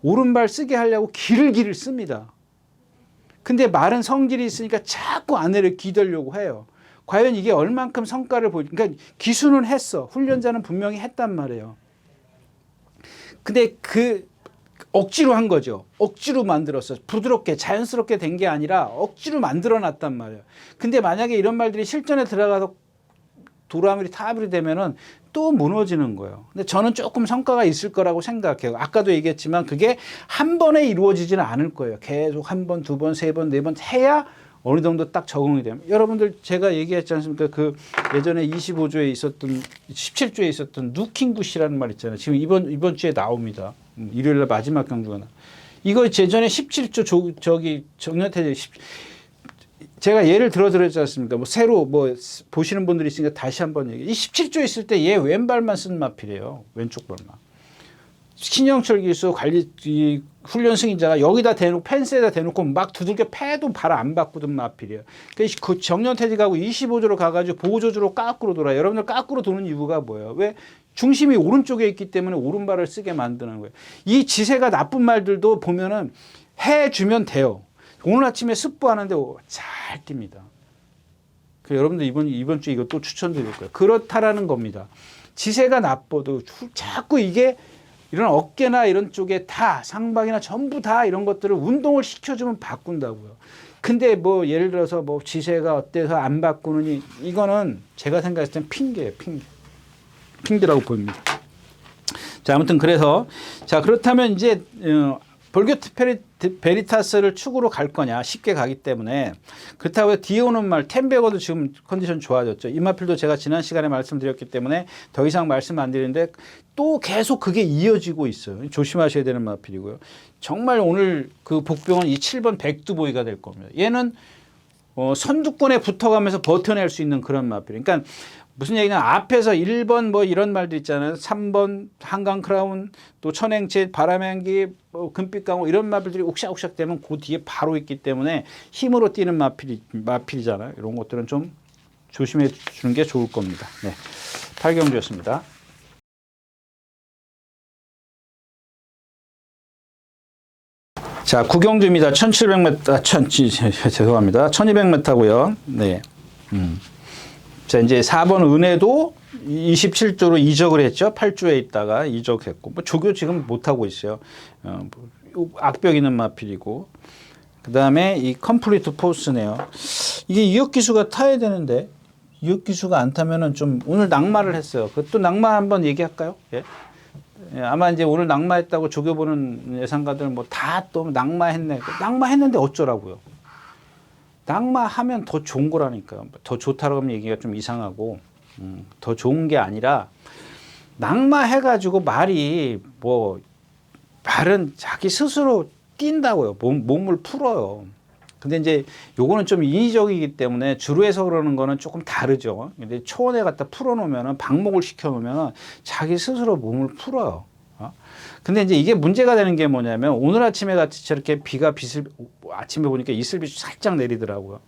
오른발 쓰게 하려고 길을 씁니다. 근데 말은 성질이 있으니까 자꾸 아내를 기대려고 해요. 과연 이게 얼만큼 성과를 그러니까 기수는 했어. 훈련자는 분명히 했단 말이에요. 근데 억지로 한 거죠. 억지로 만들었어. 부드럽게 자연스럽게 된 게 아니라 억지로 만들어 놨단 말이에요. 근데 만약에 이런 말들이 실전에 들어가서 도라미리 타압이 되면은 또 무너지는 거예요. 근데 저는 조금 성과가 있을 거라고 생각해요. 아까도 얘기했지만 그게 한 번에 이루어지지는 않을 거예요. 계속 한 번, 두 번, 세 번, 네 번 해야 어느 정도 딱 적응이 되면. 여러분들 제가 얘기했지 않습니까? 예전에 25조에 있었던 17조에 있었던 누킹굿이라는 말 있잖아요. 지금 이번 주에 나옵니다. 일요일 날 마지막 경주가 나. 이거 예전에 17조 정년퇴직 제가 예를 들어드렸지 않습니까? 새로 보시는 분들이 있으니까 다시 한번 얘기해. 이 17조 있을 때 얘 왼발만 쓴 마필이에요. 왼쪽 발만. 신영철 기수 관리 이 훈련 승인자가 여기다 대놓고 펜스에다 대놓고 막 두들겨 패도 바로 안 바꾸던 마필이에요. 그 정년퇴직하고 25조로 가가지고 보조조로 까꾸로 돌아요. 여러분들 까꾸로 도는 이유가 뭐예요? 왜? 중심이 오른쪽에 있기 때문에 오른발을 쓰게 만드는 거예요. 이 지세가 나쁜 말들도 보면은 해주면 돼요. 오늘 아침에 습부하는데 잘 뜁니다. 여러분들 이번 주에 이거 또 추천드릴 거예요. 그렇다라는 겁니다. 지세가 나빠도 자꾸 이게 이런 어깨나 이런 쪽에 다 상방이나 전부 다 이런 것들을 운동을 시켜주면 바꾼다고요. 근데 뭐 예를 들어서 뭐 지세가 어때서 안 바꾸느니 이거는 제가 생각했을 땐 핑계예요. 핑계라고 보입니다. 자, 아무튼 그래서 자, 그렇다면 이제 볼교트 베리타스를 축으로 갈 거냐 쉽게 가기 때문에 그렇다고 해서 뒤에 오는 말 템베거도 지금 컨디션 좋아졌죠. 이마필도 제가 지난 시간에 말씀드렸기 때문에 더 이상 말씀 안 드리는데 또 계속 그게 이어지고 있어요. 조심하셔야 되는 마필이고요. 정말 오늘 그 복병은 이 7번 백두보이가 될 겁니다. 얘는 선두권에 붙어가면서 버텨낼 수 있는 그런 마필. 그러니까 무슨 얘기냐, 앞에서 1번 뭐 이런 말도 있잖아요. 3번 한강 크라운, 또 천행채, 바람행기, 금빛 강호 이런 마필들이 옥샥옥샥 되면 그 뒤에 바로 있기 때문에 힘으로 뛰는 마필이잖아요. 이런 것들은 좀 조심해 주는 게 좋을 겁니다. 네. 8경주였습니다. 자, 9경주입니다. 1700m, 죄송합니다. 1200m고요. 네. 자, 이제 4번 은혜도 27조로 이적을 했죠. 8조에 있다가 이적했고, 뭐 조교 지금 못하고 있어요. 악벽 있는 마필이고. 그 다음에 이 컴플리트 포스네요. 이게 이혁 기수가 타야 되는데, 이혁 기수가 안 타면은 좀 오늘 낙마를 했어요. 그것도 낙마 한번 얘기할까요? 예? 예, 아마 이제 오늘 낙마했다고 조교 보는 예상가들 뭐 다 또 낙마했네. 낙마했는데 어쩌라고요? 낙마하면 더 좋은 거라니까요. 더 좋다라고 하면 얘기가 좀 이상하고, 더 좋은 게 아니라, 낙마해가지고 말은 자기 스스로 뛴다고요. 몸을 풀어요. 근데 이제 요거는 좀 인위적이기 때문에 주로에서 그러는 거는 조금 다르죠. 근데 초원에 갖다 풀어놓으면은, 방목을 시켜놓으면은 자기 스스로 몸을 풀어요. 근데 이제 이게 문제가 되는 게 뭐냐면 오늘 아침에 같이 저렇게 비가 아침에 보니까 이슬비 살짝 내리더라고요.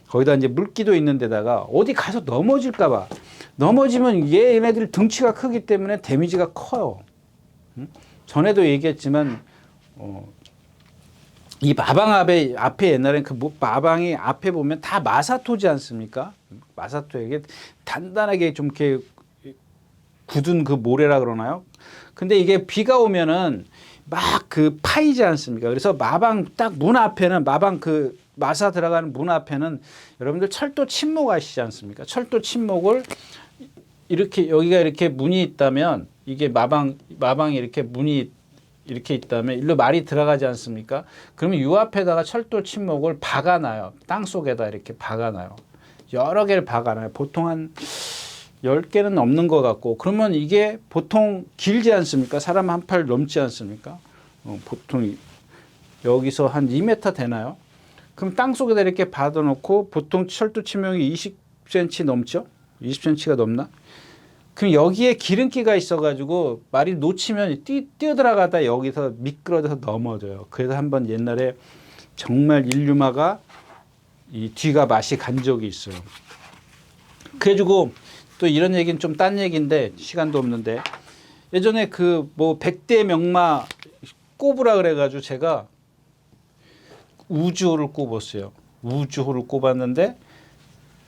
거기다 이제 물기도 있는 데다가 어디 가서 넘어질까봐. 넘어지면 얘네들 등치가 크기 때문에 데미지가 커요. 전에도 얘기했지만, 이 마방 앞에 옛날엔 그 마방이 앞에 보면 다 마사토지 않습니까? 마사토에게 단단하게 좀 이렇게 굳은 그 모래라 그러나요? 근데 이게 비가 오면은 막 그 파이지 않습니까? 그래서 마방 딱 문 앞에는 마방 그 마사 들어가는 문 앞에는 여러분들 철도 침목 아시지 않습니까? 철도 침목을 이렇게 여기가 이렇게 문이 있다면 이게 마방이 이렇게 문이 이렇게 있다면 일로 말이 들어가지 않습니까? 그러면 이 앞에다가 철도 침목을 박아놔요. 땅 속에다 이렇게 박아놔요. 여러 개를 박아놔요. 보통 한 10개는 넘는 것 같고, 그러면 이게 보통 길지 않습니까? 사람 한 팔 넘지 않습니까? 보통 여기서 한 2m 되나요? 그럼 땅 속에다 이렇게 받아놓고 보통 철도 침목이 20cm 넘죠? 20cm가 넘나? 그럼 여기에 기름기가 있어가지고 말이 놓치면 뛰어들어가다 여기서 미끄러져서 넘어져요. 그래서 한번 옛날에 정말 인류마가 이 뒤가 맛이 간 적이 있어요. 그래가지고 또 이런 얘기는 좀 딴 얘기인데 시간도 없는데, 예전에 그 뭐 100대 명마 꼽으라 그래가지고 제가 우주호를 꼽았어요. 우주호를 꼽았는데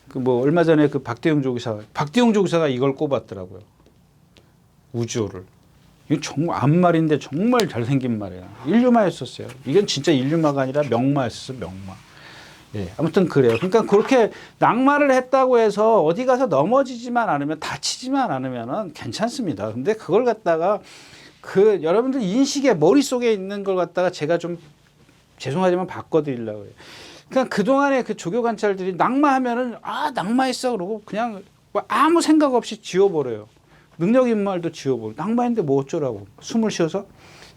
그 뭐 얼마 전에 그 박대용 조기사가 이걸 꼽았더라고요. 우주호를. 이거 정말 앞말인데 정말 잘생긴 말이에요. 인류마였었어요. 이건 진짜 인류마가 아니라 명마였었어요. 명마. 예, 아무튼 그래요. 그러니까 그렇게 낙마를 했다고 해서 어디 가서 넘어지지만 않으면, 다치지만 않으면은 괜찮습니다. 근데 그걸 갖다가 그 여러분들 인식에 머릿속에 있는 걸 갖다가 제가 좀 죄송하지만 바꿔드리려고 해요. 그러니까 그동안에 그 조교 관찰들이 낙마하면은 낙마했어 그러고 그냥 아무 생각 없이 지워버려요. 능력 있는 말도 지워버려요. 낙마했는데 뭐 어쩌라고. 숨을 쉬어서.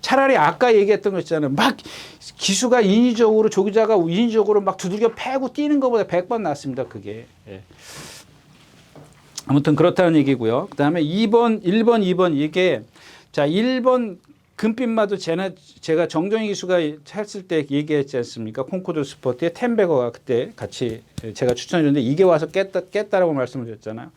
차라리 아까 얘기했던 거 있잖아요. 막 기수가 인위적으로, 조기자가 인위적으로 막 두들겨 패고 뛰는 것보다 100번 낫습니다. 그게. 예. 아무튼 그렇다는 얘기고요. 그 다음에 1번, 2번 이게, 자, 1번 금빛마도 제가 정정희 기수가 했을 때 얘기했지 않습니까? 콩코드 스포츠에 텐베거가 그때 같이 제가 추천해 줬는데 이게 와서 깼다라고 말씀을 드렸잖아요.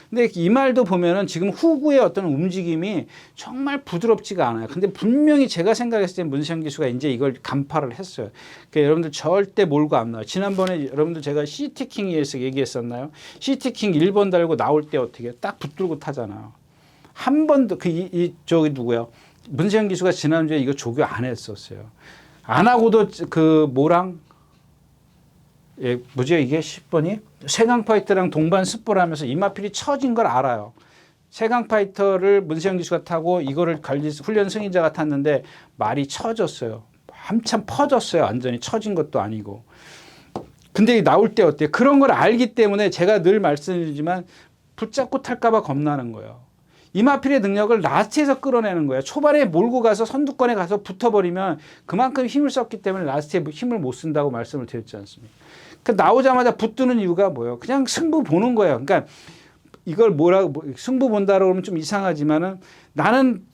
근데 이 말도 보면은 지금 후구의 어떤 움직임이 정말 부드럽지가 않아요. 근데 분명히 제가 생각했을 때 문세영 기수가 이제 이걸 간파를 했어요. 그러니까 여러분들 절대 몰고 안 나와요. 지난번에 여러분들 제가 시티킹에서 얘기했었나요? 시티킹 1번 달고 나올 때 어떻게 딱 붙들고 타잖아요. 한 번도 저기 누구야? 문세영 기수가 지난주에 이거 조교 안 했었어요. 안 하고도 뭐랑 뭐죠 이게 10번이? 세강파이터랑 동반 습보를 하면서 이마필이 처진 걸 알아요. 세강파이터를 문세영 기수가 타고 이거를 훈련 승인자가 탔는데 말이 처졌어요. 한참 퍼졌어요. 완전히 처진 것도 아니고. 근데 나올 때 어때요? 그런 걸 알기 때문에 제가 늘 말씀드리지만 붙잡고 탈까 봐 겁나는 거예요. 이마필의 능력을 라스트에서 끌어내는 거예요. 초반에 몰고 가서 선두권에 가서 붙어버리면 그만큼 힘을 썼기 때문에 라스트에 힘을 못 쓴다고 말씀을 드렸지 않습니까? 나오자마자 붙드는 이유가 뭐예요? 그냥 승부 보는 거예요. 그러니까 이걸 승부 본다고 그러면 좀 이상하지만은 나는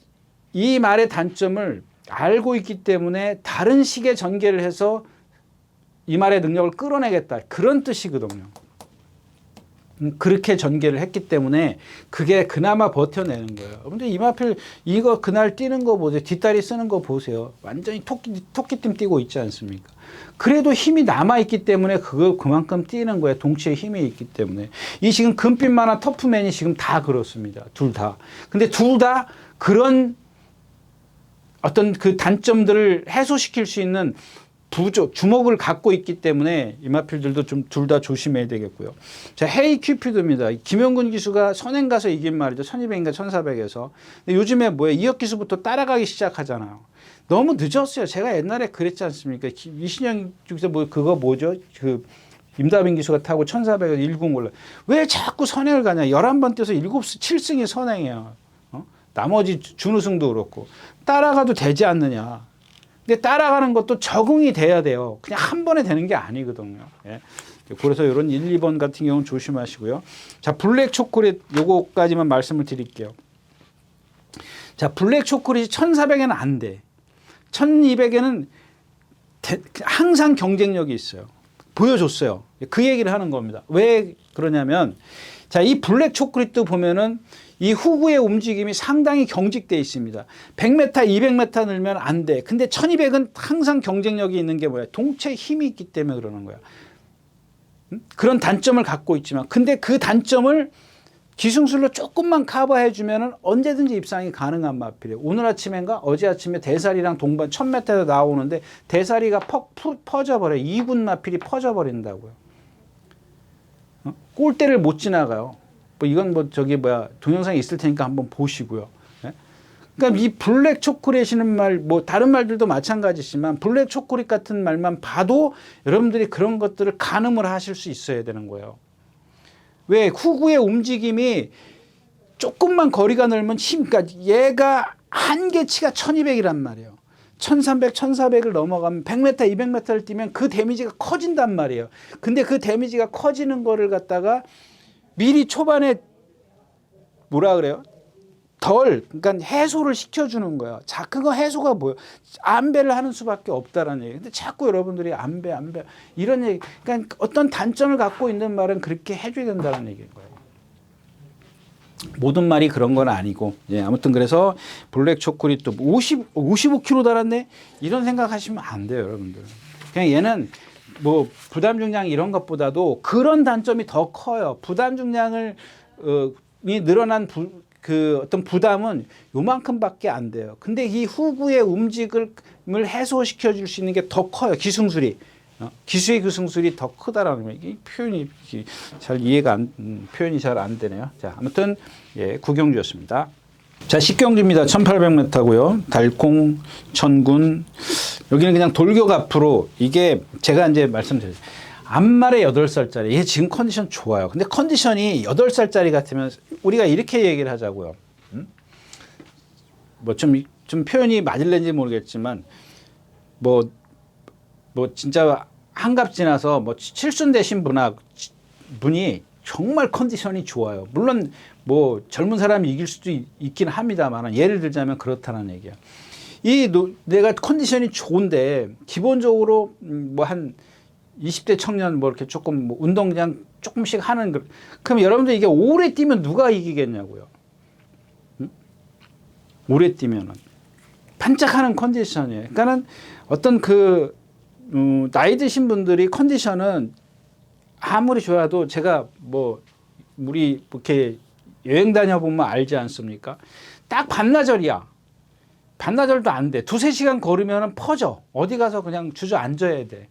이 말의 단점을 알고 있기 때문에 다른 식의 전개를 해서 이 말의 능력을 끌어내겠다. 그런 뜻이거든요. 그렇게 전개를 했기 때문에 그게 그나마 버텨내는 거예요. 근데 이마필 이거 그날 뛰는 거 보세요. 뒷다리 쓰는 거 보세요. 완전히 토끼팀 뛰고 있지 않습니까? 그래도 힘이 남아있기 때문에 그걸 그만큼 뛰는 거예요. 동체에 힘이 있기 때문에. 이 지금 금빛만한 터프맨이 지금 다 그렇습니다. 둘 다. 근데 둘 다 그런 어떤 그 단점들을 해소시킬 수 있는 주목을 갖고 있기 때문에 이마필들도 좀 둘 다 조심해야 되겠고요. 자, 헤이 큐피드입니다. 김영근 기수가 선행 가서 이긴 말이죠. 1200인가 1400에서. 근데 요즘에 뭐예요? 이혁 기수부터 따라가기 시작하잖아요. 너무 늦었어요. 제가 옛날에 그랬지 않습니까? 이신영 중에서 그거 뭐죠? 임다빈 기수가 타고 1400에서 1군 올라. 왜 자꾸 선행을 가냐? 11번 뛰어서 7승이 선행이에요. 나머지 준우승도 그렇고. 따라가도 되지 않느냐. 근데 따라가는 것도 적응이 돼야 돼요. 그냥 한 번에 되는 게 아니거든요. 예. 그래서 이런 1, 2번 같은 경우는 조심하시고요. 자, 블랙 초콜릿 요거까지만 말씀을 드릴게요. 자, 블랙 초콜릿이 1400에는 안 돼. 1200에는 항상 경쟁력이 있어요. 보여줬어요. 그 얘기를 하는 겁니다. 왜 그러냐면, 자, 이 블랙 초콜릿도 보면은 이 후구의 움직임이 상당히 경직되어 있습니다. 100m, 200m 늘면 안 돼. 근데 1200은 항상 경쟁력이 있는 게 뭐야? 동체에 힘이 있기 때문에 그러는 거야. 그런 단점을 갖고 있지만, 근데 그 단점을 기승술로 조금만 커버해 주면은 언제든지 입상이 가능한 마필이에요. 오늘 아침인가 어제 아침에 대사리랑 동반 1000m에서 나오는데 대사리가 퍼져버려요. 2군 마필이 퍼져버린다고요. 골대를 못 지나가요. 이건 동영상이 있을 테니까 한번 보시고요. 그러니까 이 블랙 초콜릿이라는 말, 다른 말들도 마찬가지지만 블랙 초콜릿 같은 말만 봐도 여러분들이 그런 것들을 가늠을 하실 수 있어야 되는 거예요. 왜? 후구의 움직임이 조금만 거리가 넓으면 그러니까 얘가 한계치가 1200이란 말이에요. 1300, 1400을 넘어가면 100m, 200m를 뛰면 그 데미지가 커진단 말이에요. 근데 그 데미지가 커지는 거를 갖다가 미리 초반에 그러니까 해소를 시켜주는 거야. 자, 그거 해소가 뭐예요? 안배를 하는 수밖에 없다라는 얘기. 근데 자꾸 여러분들이 안배 이런 얘기. 그러니까 어떤 단점을 갖고 있는 말은 그렇게 해줘야 된다는 얘기인 거예요. 모든 말이 그런 건 아니고. 예, 아무튼 그래서 블랙 초콜릿도 55kg 달았네? 이런 생각하시면 안 돼요, 여러분들. 그냥 얘는 부담 중량 이런 것보다도 그런 단점이 더 커요. 부담 중량을 늘어난 어떤 부담은 요만큼밖에 안 돼요. 근데 이 후구의 움직임을 해소시켜 줄 수 있는 게 더 커요. 기승술이. 기수의 기승술이 더 크다라는 거예요. 이 표현이 잘 표현이 잘 안 되네요. 자, 아무튼 예, 구경주였습니다. 자, 10경주입니다. 1800m고요. 달콩, 천군. 여기는 그냥 돌격 앞으로 이게 제가 이제 말씀드렸죠. 안말의 8살짜리. 얘 지금 컨디션 좋아요. 근데 컨디션이 8살짜리 같으면 우리가 이렇게 얘기를 하자고요. 좀 표현이 맞을는지 모르겠지만 진짜 한갑 지나서 칠순 되신 분이 정말 컨디션이 좋아요. 물론 젊은 사람이 이길 수도 있긴 합니다만 예를 들자면 그렇다는 얘기야. 내가 컨디션이 좋은데 기본적으로 뭐 한 20대 청년 뭐 이렇게 조금 뭐 운동 그냥 조금씩 하는 그럼 여러분들 이게 오래 뛰면 누가 이기겠냐고요. 응? 오래 뛰면은 반짝하는 컨디션이에요. 그러니까는 어떤 나이 드신 분들이 컨디션은 아무리 좋아도 제가 뭐 우리 이렇게 여행 다녀보면 알지 않습니까? 딱 반나절이야. 반나절도 안 돼. 2-3시간 걸으면 퍼져. 어디 가서 그냥 주저앉아야 돼.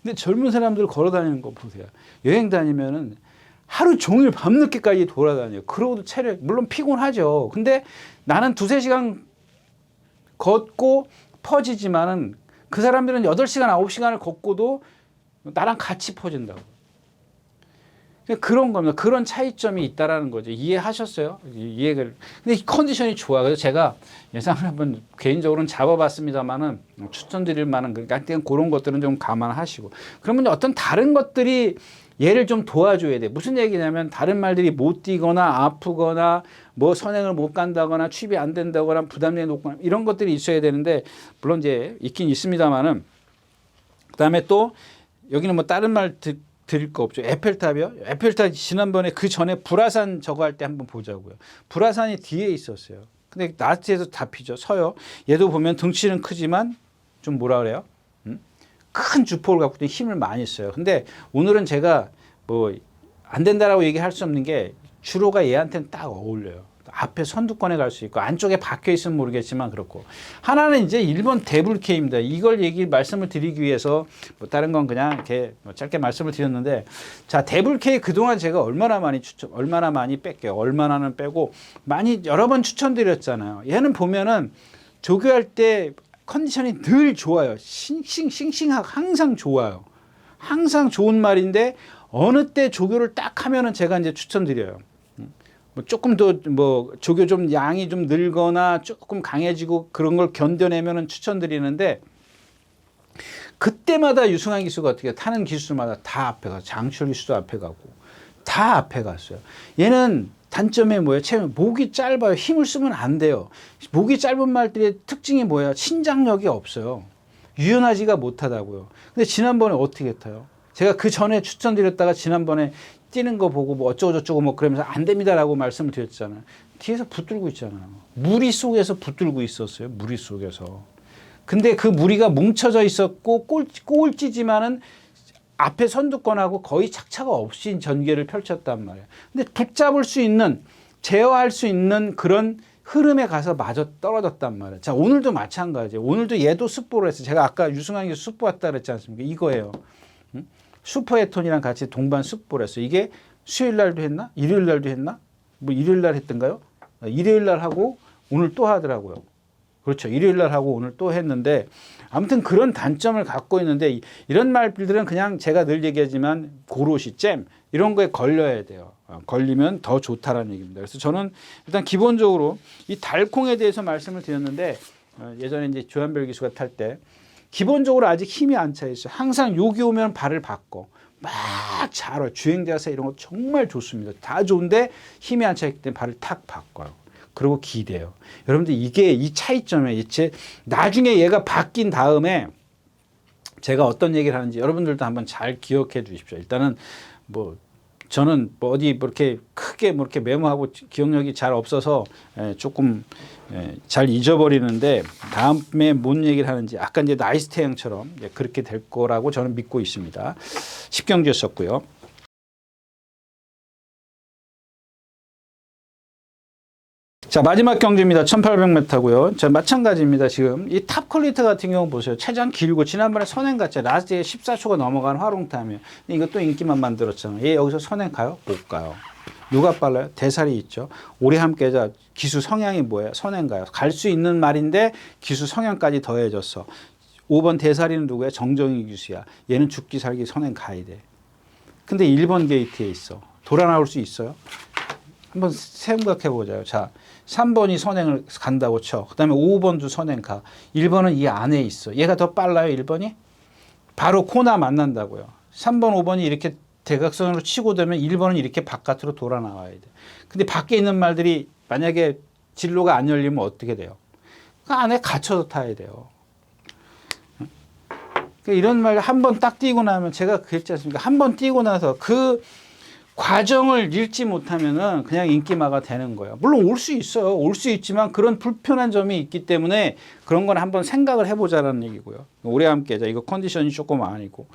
근데 젊은 사람들 걸어 다니는 거 보세요. 여행 다니면은 하루 종일 밤늦게까지 돌아다녀요. 그러고도 체력, 물론 피곤하죠. 근데 나는 2-3시간 걷고 퍼지지만은 그 사람들은 8시간, 9시간을 걷고도 나랑 같이 퍼진다고. 그런 겁니다. 그런 차이점이 있다라는 거죠. 이해하셨어요? 이해를. 근데 이 컨디션이 좋아. 그래서 제가 예상을 한번 개인적으로는 잡아봤습니다만은 추천드릴 만한 그러니까 그런 것들은 좀 감안하시고. 그러면 어떤 다른 것들이 얘를 좀 도와줘야 돼. 무슨 얘기냐면 다른 말들이 못 뛰거나 아프거나 뭐 선행을 못 간다거나 취입이 안 된다거나 부담이 높거나 이런 것들이 있어야 되는데 물론 이제 있긴 있습니다만은 그다음에 또 여기는 뭐 다른 말 드릴 거 없죠. 에펠탑이요. 에펠탑 지난번에 그 전에 불화산 저거 할 때 한번 보자고요. 불화산이 뒤에 있었어요. 근데 나트에서 다 피죠. 서요. 얘도 보면 덩치는 크지만 좀 뭐라 그래요? 큰 주포를 갖고 힘을 많이 써요. 근데 오늘은 제가 뭐 안 된다라고 얘기할 수 없는 게 주로가 얘한테는 딱 어울려요. 앞에 선두권에 갈 수 있고 안쪽에 박혀 있으면 모르겠지만 그렇고 하나는 이제 1번 데블K입니다. 이걸 말씀을 드리기 위해서 뭐 다른 건 그냥 이렇게 짧게 말씀을 드렸는데 자 데블K 그동안 제가 얼마나 많이 뺄게요. 얼마나는 빼고 많이 여러 번 추천드렸잖아요. 얘는 보면은 조교할 때 컨디션이 늘 좋아요. 싱싱하고 항상 좋아요. 항상 좋은 말인데 어느 때 조교를 딱 하면은 제가 이제 추천드려요. 뭐 조금 더 뭐 조교 좀 양이 좀 늘거나 조금 강해지고 그런 걸 견뎌내면은 추천드리는데 그때마다 유승환 기수가 어떻게 타는 기수마다 다 앞에 가서 장철 기수도 앞에 가고 다 앞에 갔어요. 얘는 단점이 뭐예요? 목이 짧아요. 힘을 쓰면 안 돼요. 목이 짧은 말들의 특징이 뭐예요? 신장력이 없어요. 유연하지가 못하다고요. 근데 지난번에 어떻게 타요? 제가 그 전에 추천드렸다가 지난번에 뛰는 거 보고 뭐 어쩌고저쩌고 뭐 그러면서 안 됩니다라고 말씀을 드렸잖아요. 뒤에서 붙들고 있잖아요. 무리 속에서 붙들고 있었어요. 무리 속에서. 근데 그 무리가 뭉쳐져 있었고 꼴찌지만은 앞에 선두권하고 거의 착차가 없이 전개를 펼쳤단 말이에요. 근데 붙잡을 수 있는 제어할 수 있는 그런 흐름에 가서 마저 떨어졌단 말이에요. 자 오늘도 마찬가지예요. 오늘도 얘도 습보를 했어요. 제가 아까 유승환 기수 습보 왔다 그랬지 않습니까? 이거예요. 슈퍼에톤이랑 같이 동반 습보를 했어요. 이게 수요일 날도 했나? 일요일 날도 했나? 뭐 일요일 날 했던가요? 일요일 날 하고 오늘 또 하더라고요. 그렇죠. 일요일 날 하고 오늘 또 했는데 아무튼 그런 단점을 갖고 있는데 이런 말들은 그냥 제가 늘 얘기하지만 고로시, 잼 이런 거에 걸려야 돼요. 걸리면 더 좋다라는 얘기입니다. 그래서 저는 일단 기본적으로 이 달콩에 대해서 말씀을 드렸는데 예전에 이제 조한별 기수가 탈 때 기본적으로 아직 힘이 안 차 있어요. 항상 여기 오면 발을 바꿔. 막 잘해요. 주행자세 이런 거 정말 좋습니다. 다 좋은데 힘이 안 차 있기 때문에 발을 탁 바꿔요. 그리고 기대요. 여러분들 이게 이 차이점에 이제 나중에 얘가 바뀐 다음에 제가 어떤 얘기를 하는지 여러분들도 한번 잘 기억해 주십시오. 일단은 뭐 저는 뭐 어디 뭐 이렇게 크게 뭐 이렇게 메모하고 기억력이 잘 없어서 조금 잘 잊어버리는데 다음에 뭔 얘기를 하는지 아까 이제 나이스테 형처럼 그렇게 될 거라고 저는 믿고 있습니다. 10경주였었고요. 자 마지막 경주입니다. 1800m고요. 자 마찬가지입니다. 지금 이 탑 퀄리티 같은 경우 보세요. 최장 길고 지난번에 선행 갔잖아요. 라스트에 14초가 넘어간 화롱타임이에요. 이것도 인기만 만들었잖아요. 얘 여기서 선행 가요? 못 가요. 누가 빨라요? 대살이 있죠. 오래 함께자 기수 성향이 뭐예요? 선행 가요. 갈 수 있는 말인데 기수 성향까지 더해졌어. 5번 대살이는 누구야? 정정희 기수야. 얘는 죽기 살기 선행 가야 돼. 근데 1번 게이트에 있어. 돌아 나올 수 있어요? 한번 생각해 보자요. 자, 3번이 선행을 간다고 쳐. 그 다음에 5번도 선행 가. 1번은 이 안에 있어. 얘가 더 빨라요, 1번이? 바로 코나 만난다고요. 3번, 5번이 이렇게 대각선으로 치고 되면 1번은 이렇게 바깥으로 돌아 나와야 돼. 근데 밖에 있는 말들이 만약에 진로가 안 열리면 어떻게 돼요? 그 안에 갇혀서 타야 돼요. 이런 말 한 번 딱 뛰고 나면 제가 그랬지 않습니까? 한 번 뛰고 나서 그 과정을 읽지 못하면은 그냥 인기마가 되는 거예요. 물론 올 수 있어요. 올 수 있지만 그런 불편한 점이 있기 때문에 그런 건 한번 생각을 해보자라는 얘기고요. 오래 함께 하자. 이거 컨디션이 조금 아니고.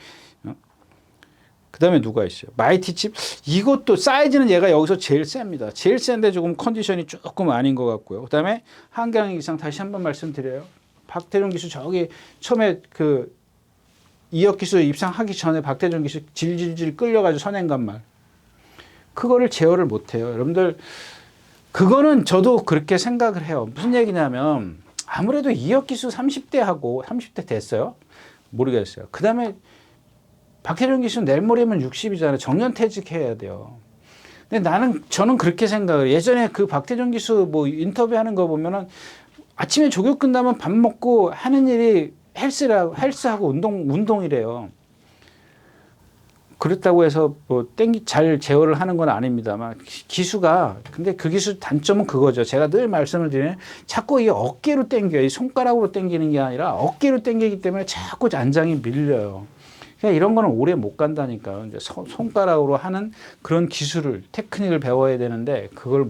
그 다음에 누가 있어요? 마이티칩. 이것도 사이즈는 얘가 여기서 제일 셉니다. 제일 센데 조금 컨디션이 조금 아닌 것 같고요. 그 다음에 한강 이상 다시 한번 말씀드려요. 박태종 기수 저기 처음에 그 이혁 기수 입상하기 전에 박태종 기수 질질질 끌려가지고 선행간 말. 그거를 제어를 못해요. 여러분들 그거는 저도 그렇게 생각을 해요. 무슨 얘기냐면 아무래도 이혁 기수 30대하고 30대 됐어요? 모르겠어요. 그 다음에 박태종 기수 내일 모레면 60이잖아요. 정년퇴직해야 돼요. 근데 저는 그렇게 생각을 해요. 예전에 그 박태종 기수 뭐 인터뷰하는 거 보면은 아침에 조교 끝나면 밥 먹고 하는 일이 헬스하고 운동이래요. 그렇다고 해서 뭐 잘 제어를 하는 건 아닙니다만 기수가 근데 그 기수 단점은 그거죠. 제가 늘 말씀을 드리는 자꾸 이 어깨로 당겨요. 이 손가락으로 당기는 게 아니라 어깨로 당기기 때문에 자꾸 안장이 밀려요. 그러니까 이런 거는 오래 못 간다니까요. 이제 손가락으로 하는 그런 기술을 테크닉을 배워야 되는데 그걸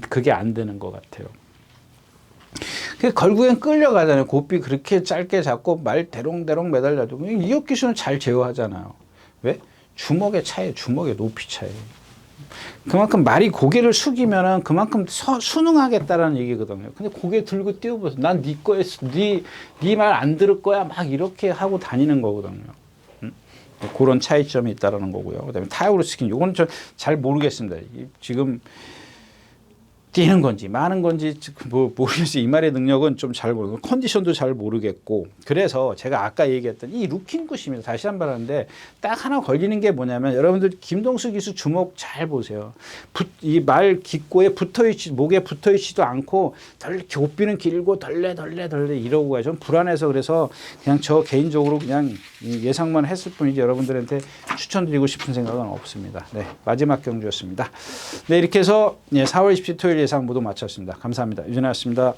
그게 안 되는 것 같아요. 결국엔 끌려가잖아요. 고삐 그렇게 짧게 잡고 말 대롱대롱 매달려도 이혁 기수는 잘 제어하잖아요. 왜? 주먹의 차이, 주먹의 높이 차이. 그만큼 말이 고개를 숙이면은 그만큼 순응하겠다라는 얘기거든요. 근데 고개 들고 뛰어보세요. 난 네 거였어. 네 말 안 들을 거야. 막 이렇게 하고 다니는 거거든요. 그런 차이점이 있다라는 거고요. 그다음에 타협으로 스킨. 이건 저 잘 모르겠습니다. 지금 뛰는 건지 많은 건지 뭐 모르겠어요. 이 말의 능력은 좀 잘 모르고 컨디션도 잘 모르겠고 그래서 제가 아까 얘기했던 이 루킹굿입니다. 다시 한 번 하는데 딱 하나 걸리는 게 뭐냐면 여러분들 김동수 기수 주먹 잘 보세요. 이 말 기꼬에 붙어있지 목에 붙어있지도 않고 고삐는 길고 덜레 이러고 가요. 좀 불안해서 그래서 그냥 저 개인적으로 그냥 예상만 했을 뿐이지 여러분들한테 추천드리고 싶은 생각은 없습니다. 네, 마지막 경주였습니다. 네, 이렇게 해서 4월 27일 토요일 예상 모두 마쳤습니다. 감사합니다. 유진아였습니다.